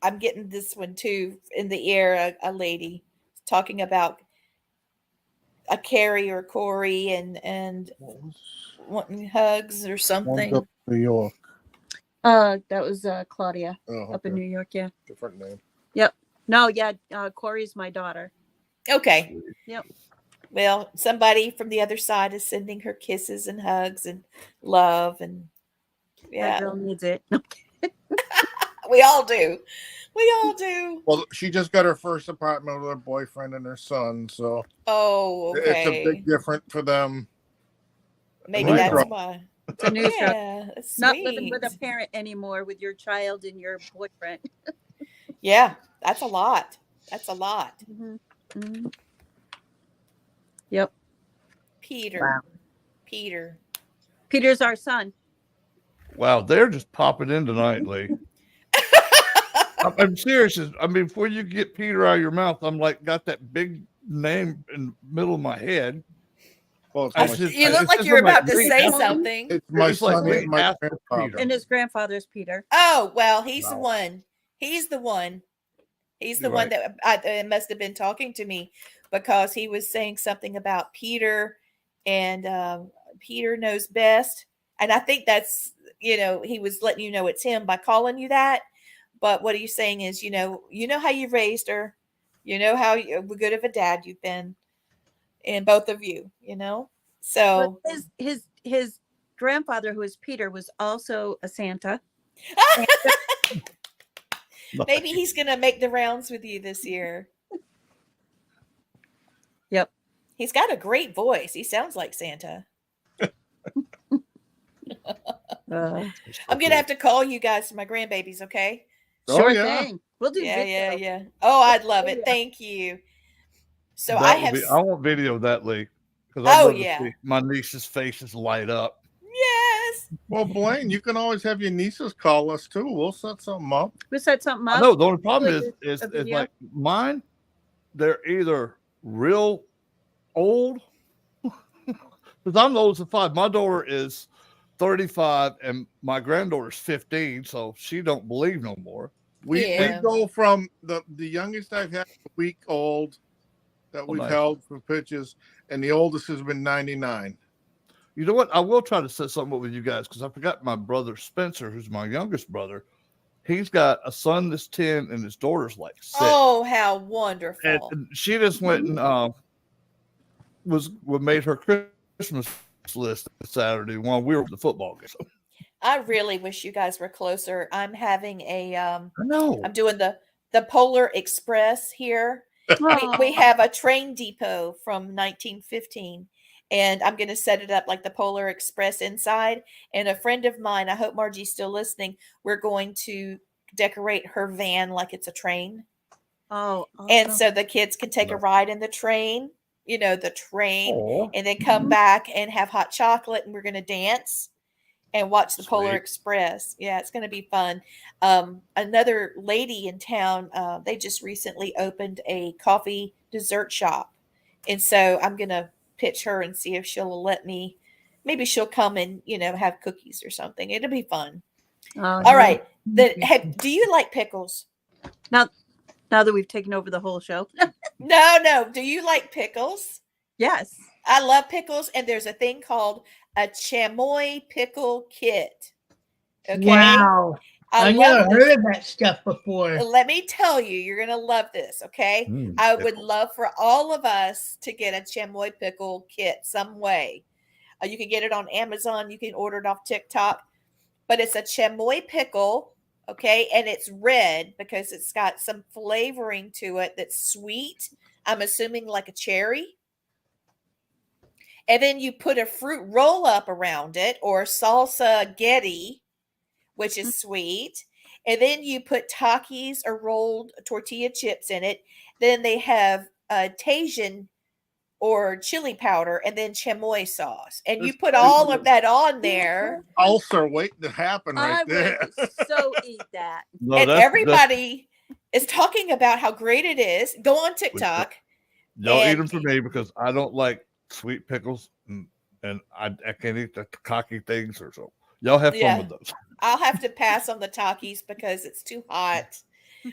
S2: I'm getting this one too in the air. A lady talking about a Carrie or Corey and wanting hugs or
S4: One's
S2: something.
S4: up in New York.
S5: That was Claudia up in
S4: Okay.
S5: New York. Yeah.
S4: Different name.
S5: Yep. No, yeah. Corey's my daughter.
S2: Okay.
S5: Yep.
S2: Well, somebody from the other side is sending her kisses and hugs and love, and
S5: That
S2: yeah,
S5: girl needs it.
S2: we all do. We all do.
S4: Well, she just got her first apartment with her boyfriend and her son, so
S2: Oh,
S4: it's a
S2: okay.
S4: big difference for them.
S2: Maybe
S4: News
S2: that's
S4: route.
S2: why.
S5: It's a news route.
S2: Yeah, that's
S5: Not living with a
S2: sweet.
S5: parent anymore with your child and your boyfriend.
S2: Yeah, that's a lot. That's a lot.
S5: Mm-hmm. Yep.
S2: Peter.
S5: Wow.
S2: Peter.
S5: Peter's our son.
S3: Wow, they're just popping in tonight, Lee. I'm serious. I mean, before you get Peter out of your mouth, I'm like, got that big name in the middle of my head.
S4: Well, it's,
S2: I-
S4: my,
S2: you look
S3: it's
S2: like
S3: just
S2: you're
S3: like
S2: about to
S3: Lee
S2: say
S3: asked-
S2: something.
S4: it's my
S3: It's like
S4: son
S3: Lee
S4: and my
S3: asked for
S4: grandfather.
S3: Peter.
S5: And his grandfather's Peter.
S2: Oh, well, he's the
S4: Wow.
S2: one. He's the one. He's the
S3: You're
S2: one
S3: right.
S2: that must have been talking to me because he was saying something about Peter and Peter knows best. And I think that's, he was letting you know it's him by calling you that. But what he's saying is, you know how you raised her. You know how good of a dad you've been. And both of you,
S5: But
S2: So
S5: his grandfather, who is Peter, was also a Santa.
S2: maybe he's going to make the rounds with you this year.
S5: Yep.
S2: He's got a great voice. He sounds like Santa. I'm going to have to call you guys for my grandbabies, okay?
S5: Sure
S4: yeah.
S5: thing. We'll do video.
S2: Yeah. Oh, I'd love it.
S5: Yeah.
S2: Thank you. So
S3: That
S2: I
S3: would
S2: have.
S3: be, I want video of that, Lee, because I'd
S2: Oh,
S3: love to
S2: yeah.
S3: see my niece's faces light up.
S2: Yes.
S4: Well, Blaine, you can always have your nieces call us too. We'll set something up.
S5: We set something
S3: I
S5: up.
S3: know the only problem
S5: Like
S3: is
S5: a video?
S3: like mine. They're either real old, because I'm the oldest of five. My daughter is 35 and my granddaughter's 15, so she don't believe no more.
S4: We
S2: Yeah.
S4: go from the youngest I've had a week old that we've
S3: nice.
S4: held for pitches, and the oldest has been 99.
S3: You know what? I will try to set something up with you guys because I forgot my brother Spencer, who's my youngest brother. He's got a son that's 10 and his daughter's like 6.
S2: Oh, how wonderful.
S3: And she just went and made her Christmas list Saturday while we were at the football game. So,
S2: I really wish you guys were closer. I'm having
S3: I know.
S2: I'm doing the Polar Express here. We have a train depot from 1915, and I'm going to set it up like the Polar Express inside. And a friend of mine, I hope Margie's still listening, we're going to decorate her van like it's a train.
S5: Oh, awesome.
S2: And so the kids can take a ride in the train, the train,
S3: Aw.
S2: and then come back and have hot chocolate, and we're going to dance and watch the Polar
S3: Sweet.
S2: Express. Yeah, it's going to be fun. Another lady in town, they just recently opened a coffee dessert shop. And so I'm going to pitch her and see if she'll let me. Maybe she'll come and, have cookies or something. It'll be fun. All right. Do you like pickles?
S5: Now that we've taken over the whole show.
S2: No. Do you like pickles?
S5: Yes.
S2: I love pickles, and there's a thing called a chamoy pickle kit. Okay.
S6: Wow. I never heard of that stuff before.
S2: Let me tell you, you're going to love this. Okay. I would love for all of us to get a chamoy pickle kit some way. You can get it on Amazon. You can order it off TikTok, but it's a chamoy pickle. Okay. And it's red because it's got some flavoring to it that's sweet. I'm assuming like a cherry. And then you put a fruit roll up around it or salsa getty, which is sweet. And then you put Takis or rolled tortilla chips in it. Then they have Tajin or chili powder and then chamoy sauce. And you put all of that on there.
S4: Ulcer waiting to happen
S5: I
S4: right there.
S5: would so eat that.
S3: No,
S2: And
S3: that's
S2: everybody is talking about how great it is. Go on TikTok.
S3: y'all eat
S2: and-
S3: them for me because I don't like sweet pickles and I can't eat the cocky things or so. Y'all have fun
S2: Yeah.
S3: with those.
S2: I'll have to pass on the Takis because it's too hot.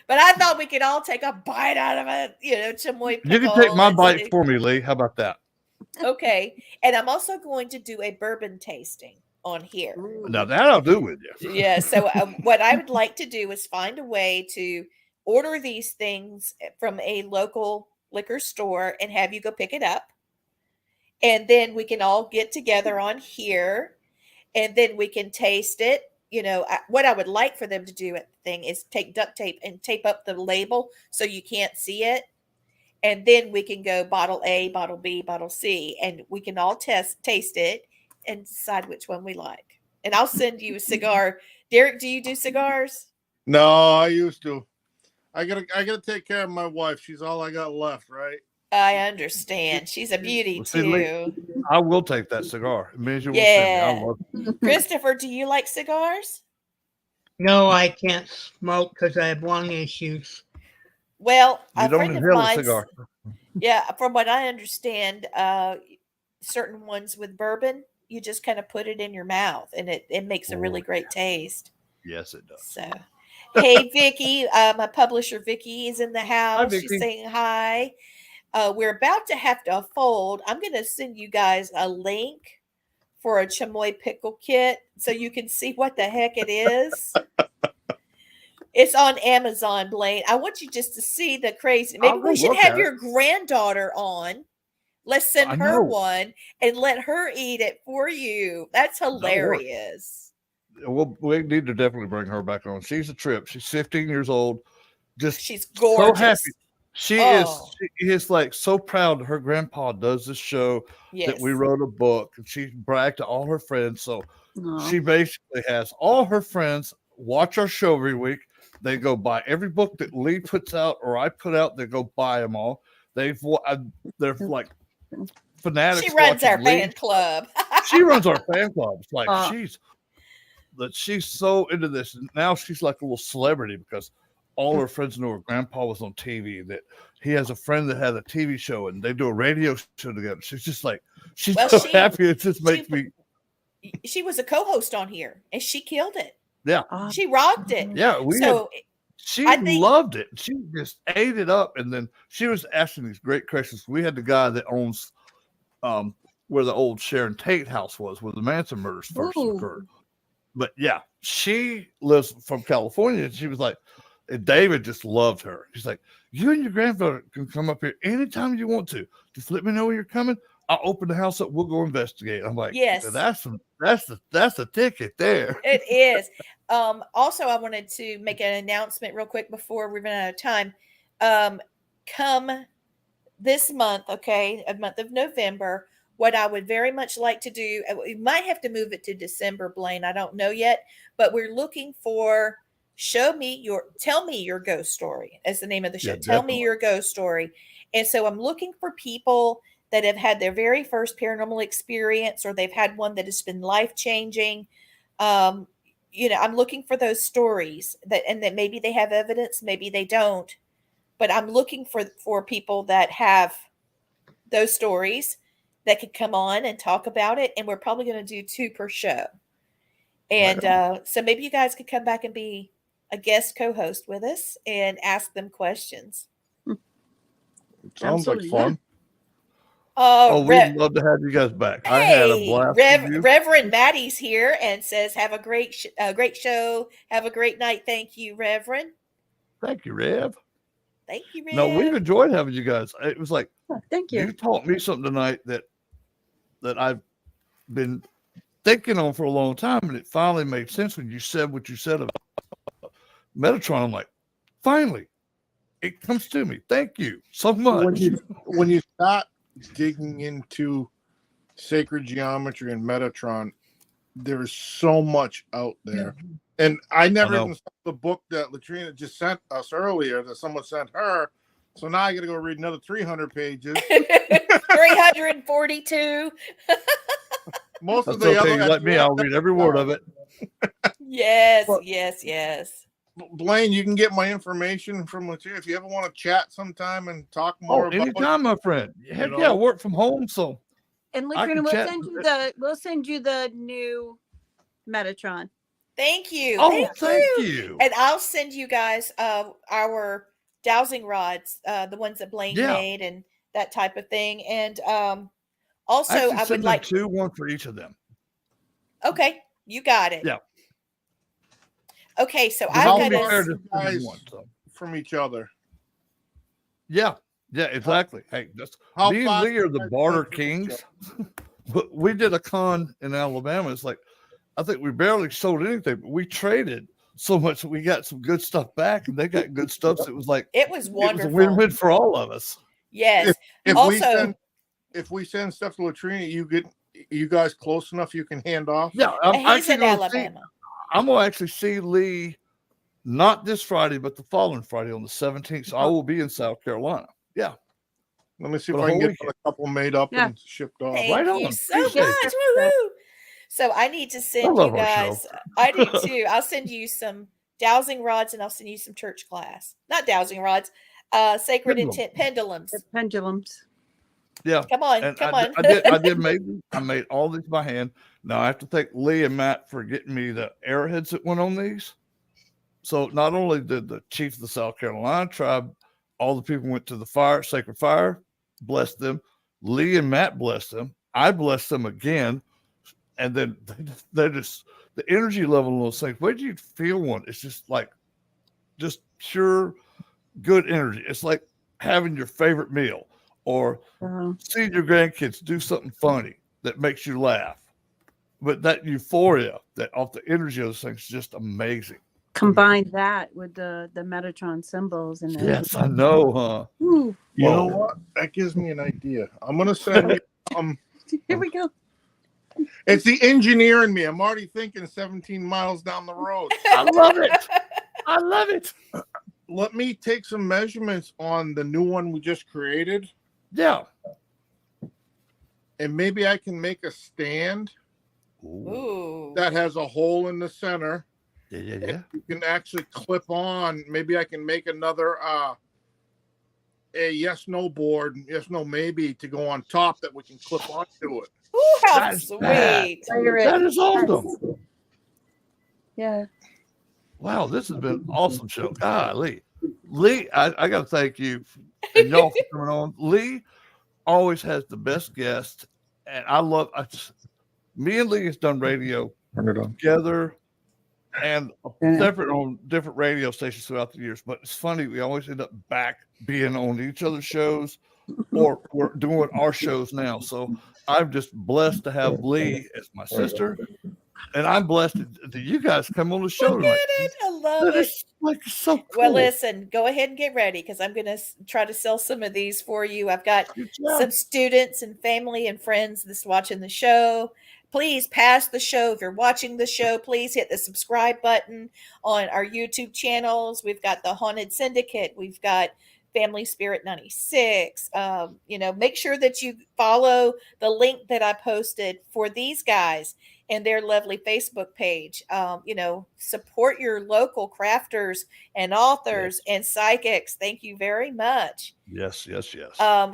S2: But I thought we could all take a bite out of it, chamoy pickle.
S3: You can take my
S2: and
S3: bite
S2: see.
S3: for me, Lee. How about that?
S2: Okay. And I'm also going to do a bourbon tasting on here.
S3: Now that I'll do with you.
S2: Yeah. So what I would like to do is find a way to order these things from a local liquor store and have you go pick it up. And then we can all get together on here and then we can taste it. What I would like for them to do at the thing is take duct tape and tape up the label so you can't see it. And then we can go bottle A, bottle B, bottle C, and we can all taste it and decide which one we like. And I'll send you a cigar. Derek, do you do cigars?
S4: No, I used to. I gotta take care of my wife. She's all I got left, right?
S2: I understand. She's a beauty
S3: Well, see, Lee,
S2: too.
S3: I will take that cigar. It means you will
S2: Yeah.
S3: send me. I love it.
S2: Christopher, do you like cigars?
S6: No, I can't smoke because I have lung issues.
S2: Well,
S3: You
S2: a
S3: don't
S2: friend of
S3: inhale a
S2: mine,
S3: cigar.
S2: yeah, from what I understand, certain ones with bourbon, you just kind of put it in your mouth and it makes a really great taste.
S3: Yes, it does.
S2: So, hey, Vicky, my publisher Vicky is in the house.
S3: Vicky.
S2: She's saying hi. We're about to have to fold. I'm going to send you guys a link for a chamoy pickle kit so you can see what the heck it is. It's on Amazon, Blaine. I want you just to see the crazy. Maybe
S3: I'll go
S2: we should
S3: look
S2: have
S3: at
S2: your granddaughter on. Let's send
S3: I
S2: her
S3: know.
S2: one and let her eat it for you. That's
S3: work.
S2: hilarious.
S3: Well, we need to definitely bring her back on. She's a trip. She's 15 years old. Just
S2: She's
S3: so
S2: gorgeous.
S3: happy. She
S2: Oh.
S3: is like so proud her grandpa does this show
S2: Yes.
S3: that we wrote a book and she bragged to all her friends. So
S5: Aw.
S3: she basically has all her friends watch our show every week. They go buy every book that Lee puts out or I put out. They go buy them all. They're like fanatics.
S2: She runs
S3: watching
S2: our
S3: Lee.
S2: fan club.
S3: She runs our fan club. It's like
S5: Aw.
S3: she's so into this. And now she's like a little celebrity because all her friends know her grandpa was on TV, that he has a friend that had a TV show and they do a radio show together. She's just like, she's
S2: Well,
S3: so
S2: she-
S3: happy. It just makes me,
S2: She was a co-host on here and she killed it.
S3: yeah.
S2: She rocked it.
S3: Yeah. She
S2: I think-
S3: loved it. She just ate it up. And then she was asking these great questions. We had the guy that owns where the old Sharon Tate house was, where the Manson murders first
S5: Ooh.
S3: occurred. But yeah, she lives from California. And she was like, and David just loved her. He's like, you and your grandfather can come up here anytime you want to. Just let me know when you're coming. I'll open the house up. We'll go investigate. I'm like,
S2: Yes.
S3: that's a ticket there.
S2: It is. Also, I wanted to make an announcement real quick before we run out of time. Come this month, okay, a month of November, what I would very much like to do, we might have to move it to December, Blaine. I don't know yet, but we're looking for tell me your ghost story as the name of the show.
S3: Yeah,
S2: Tell me
S3: definitely.
S2: your ghost story. And so I'm looking for people that have had their very first paranormal experience or they've had one that has been life-changing. I'm looking for those stories that maybe they have evidence, maybe they don't, but I'm looking for people that have those stories that could come on and talk about it. And we're probably going to do 2 per show. And so maybe you guys could come back and be a guest co-host with us and ask them questions.
S4: Sounds
S5: Absolutely,
S4: like fun.
S3: Oh, we'd love to have you guys back. I had a blast. with you.
S2: Reverend Maddie's here and says, have a great show. Have a great night. Thank you, Reverend.
S3: Thank you, Rev.
S2: Thank you, Rev.
S3: No, we've enjoyed having you guys. It was like,
S5: Oh, thank
S3: you
S5: you.
S3: taught me something tonight that I've been thinking on for a long time, and it finally made sense when you said what you said about Metatron. I'm like, finally, it comes to me. Thank you so much.
S4: When you start digging into sacred geometry and Metatron, there's so much out there. And I never
S3: know.
S4: even saw the book that Latrina just sent us earlier that someone sent her. So now I got to go read another 300 pages.
S2: 342.
S4: Most
S3: That's
S4: of the
S3: okay.
S4: other,
S3: You let me. I'll read every word of it.
S2: Yes,
S4: Well-
S2: yes.
S4: Blaine, you can get my information from Latrina if you ever want to chat sometime and talk more about
S3: Anytime, my friend. Heck
S4: know.
S3: yeah, I work from home, so
S5: And
S3: I
S5: Latrina,
S3: can chat.
S5: we'll send you the new Metatron.
S2: Thank you.
S3: Oh, thank you.
S2: And I'll send you guys our dowsing rods, the ones that Blaine
S3: Yeah.
S2: made and that type of thing. And
S3: I
S2: also,
S3: actually
S2: I would
S3: send them
S2: like.
S3: two, one for each of them.
S2: Okay, you got it.
S3: Yeah.
S2: Okay, so
S3: Because
S2: I've
S4: How
S2: got
S3: to be
S4: far
S3: fair,
S2: a.
S4: are you
S3: just send
S4: guys
S3: one, so.
S4: from each other?
S3: Yeah, exactly. Hey, that's
S4: How
S3: me and
S4: far
S3: Lee are the
S4: you guys
S3: barter
S4: away from each
S3: kings. But we did a con in Alabama. It's like I think we barely sold anything, but we traded so much that we got some good stuff back, and they got good stuff. So it was like
S2: It was
S3: it was a
S2: wonderful.
S3: win-win for all of us.
S2: Yes.
S4: If
S2: Also,
S4: we send stuff to Latrina, you guys close enough you can hand off?
S3: Yeah, I'm
S2: he's
S3: actually
S2: in
S3: going to see.
S2: Alabama.
S3: I'm going to actually see Lee not this Friday, but the following Friday on the 17th. So I will be in South Carolina. Yeah.
S4: Let me see
S3: For
S4: if
S3: the
S4: I can
S3: whole
S4: get a couple made up
S5: Yeah.
S4: and shipped off.
S2: Thank
S3: Right
S2: you
S3: on.
S2: so
S3: Appreciate
S2: much.
S3: it.
S2: Woo-hoo. So I need to
S3: I
S2: send
S3: love
S2: you
S3: our show.
S2: guys. I do too. I'll send you some dowsing rods and I'll send you some church glass. Not dowsing rods, sacred
S3: Pendulum.
S2: intent pendulums.
S5: The pendulums.
S3: Yeah.
S2: Come on,
S3: And
S2: come on.
S3: I did make them. I made all these by hand. Now I have to thank Lee and Matt for getting me the arrowheads that went on these. So not only did the chief of the South Carolina tribe, all the people went to the fire, sacred fire, blessed them. Lee and Matt blessed them. I blessed them again. And then they just, the energy level of those things, where do you feel one? It's just like, just pure good energy. It's like having your favorite meal or seeing your grandkids do something funny that makes you laugh. But that euphoria, that off the energy of those things is just amazing.
S5: Combine that with the Metatron symbols and
S3: Yes, I know, huh?
S5: Ooh,
S4: You know
S3: Whoa.
S4: what? That gives me an idea. I'm gonna send you
S5: here we go.
S4: it's the engineer in me. I'm already thinking 17 miles down the road.
S3: I love it. I love it.
S4: Let me take some measurements on the new one we just created,
S3: Yeah.
S4: and maybe I can make a stand
S2: Ooh.
S4: that has a hole in the center.
S3: Yeah.
S4: You can actually clip on. Maybe I can make another a yes no board, yes no maybe to go on top that we can clip onto it.
S2: Ooh, how
S3: That's
S2: sweet.
S3: That is awesome.
S5: Yeah.
S3: Wow, this has been an awesome show. Golly. Lee, I got to thank you and y'all for coming on. Lee always has the best guests, and me and Lee has done radio together and separate on different radio stations throughout the years. But it's funny, we always end up back being on each other's shows, or we're doing our shows now. So I'm just blessed to have Lee as my sister, and I'm blessed that you guys come on the show
S2: Look
S3: tonight.
S2: at it. I love
S3: That
S2: it.
S3: is like so cool.
S2: Well, listen, go ahead and get ready because I'm going to try to sell some of these for you. I've got
S3: Good job.
S2: some students and family and friends that's watching the show. Please pass the show. If you're watching the show, please hit the subscribe button on our YouTube channels. We've got the Haunted Syndicate. We've got Family Spirit 96. Make sure that you follow the link that I posted for these guys and their lovely Facebook page. Support your local crafters and authors and psychics. Thank you very much.
S3: Yes.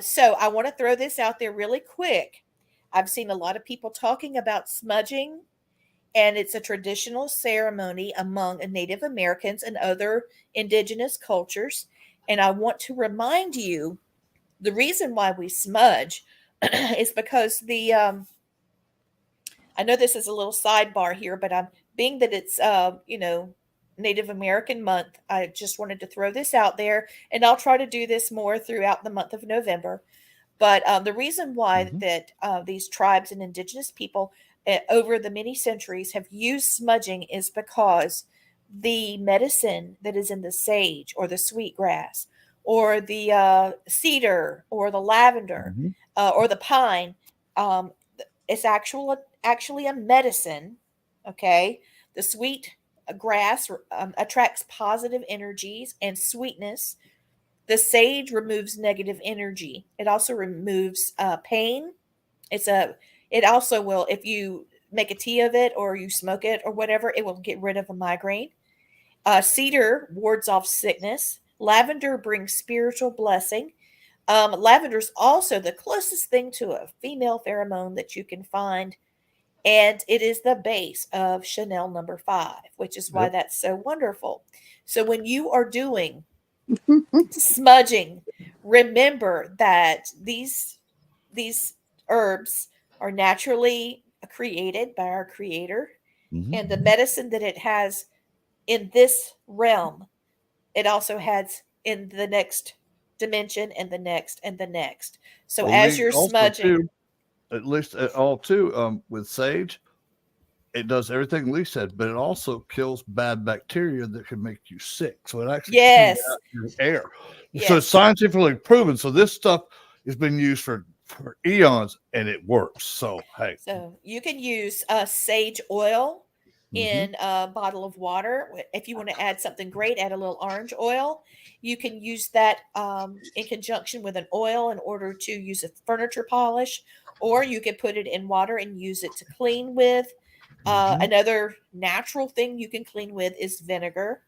S2: So I want to throw this out there really quick. I've seen a lot of people talking about smudging, and it's a traditional ceremony among Native Americans and other indigenous cultures. And I want to remind you the reason why we smudge is because I know this is a little sidebar here, but being that it's Native American month, I just wanted to throw this out there, and I'll try to do this more throughout the month of November. But the reason why that these tribes and indigenous people over the many centuries have used smudging is because the medicine that is in the sage or the sweetgrass or the cedar or the lavender or the pine, it's actually a medicine. Okay. The sweet grass attracts positive energies and sweetness. The sage removes negative energy. It also removes pain. It also will, if you make a tea of it or you smoke it or whatever, it will get rid of a migraine. Cedar wards off sickness. Lavender brings spiritual blessing. Lavender is also the closest thing to a female pheromone that you can find And it is the base of Chanel number 5, which is why
S3: Yep.
S2: that's so wonderful. So when you are doing smudging, remember that these herbs are naturally created by our creator, and the
S3: Mhm.
S2: medicine that it has in this realm, it also has in the next dimension and the next and the next. So
S3: Well,
S2: as
S3: Lee,
S2: you're
S3: also
S2: smudging,
S3: too, at least all too, with sage, it does everything Lee said, but it also kills bad bacteria that can make you sick. So it actually cleans
S2: yes,
S3: out your air. So it's
S2: yes.
S3: scientifically proven. So this stuff has been used for eons and it works. So hey,
S2: So you can use sage oil
S3: mhm.
S2: in a bottle of water. If you want to add something great, add a little orange oil. You can use that in conjunction with an oil in order to use a furniture polish, or you can put it in water and use it to clean with.
S3: Mhm.
S2: Another natural thing you can clean with is vinegar.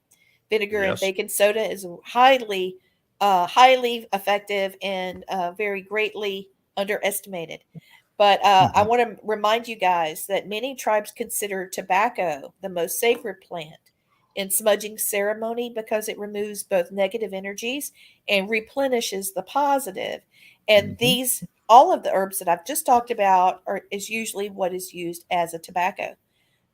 S2: Vinegar and
S3: Yes.
S2: baking soda is highly effective and very greatly underestimated. But I
S3: Mhm.
S2: want to remind you guys that many tribes consider tobacco the most sacred plant in smudging ceremony because it removes both negative energies and replenishes the positive. And
S3: Mhm.
S2: all of the herbs that I've just talked about is usually what is used as a tobacco.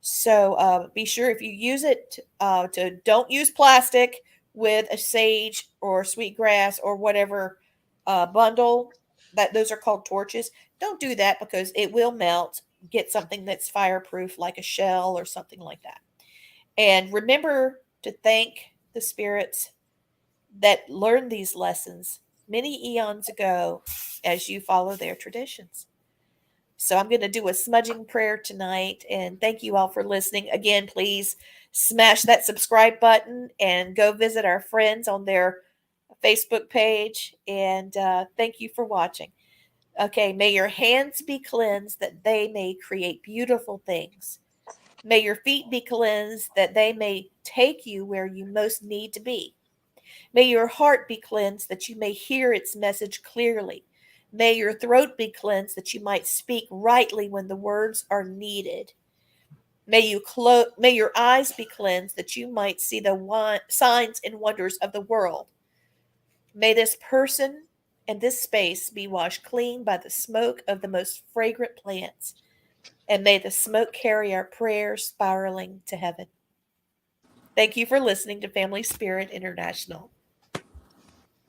S2: So be sure if you use it to don't use plastic with a sage or sweetgrass or whatever bundle that those are called torches. Don't do that because it will melt. Get something that's fireproof like a shell or something like that. And remember to thank the spirits that learned these lessons many eons ago as you follow their traditions. So I'm going to do a smudging prayer tonight. And thank you all for listening. Again, please smash that subscribe button and go visit our friends on their Facebook page. And thank you for watching. Okay, may your hands be cleansed that they may create beautiful things. May your feet be cleansed that they may take you where you most need to be. May your heart be cleansed that you may hear its message clearly. May your throat be cleansed that you might speak rightly when the words are needed. May your eyes be cleansed that you might see the signs and wonders of the world. May this person and this space be washed clean by the smoke of the most fragrant plants, and may the smoke carry our prayers spiraling to heaven. Thank you for listening to Family Spirit International.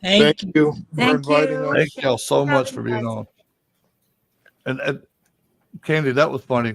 S4: Thank
S6: Thank you.
S4: you for
S5: Thank
S4: inviting
S5: you.
S3: Thank
S4: us.
S3: y'all so much
S5: Having
S3: for being
S5: us.
S3: on. And Candy, that was funny.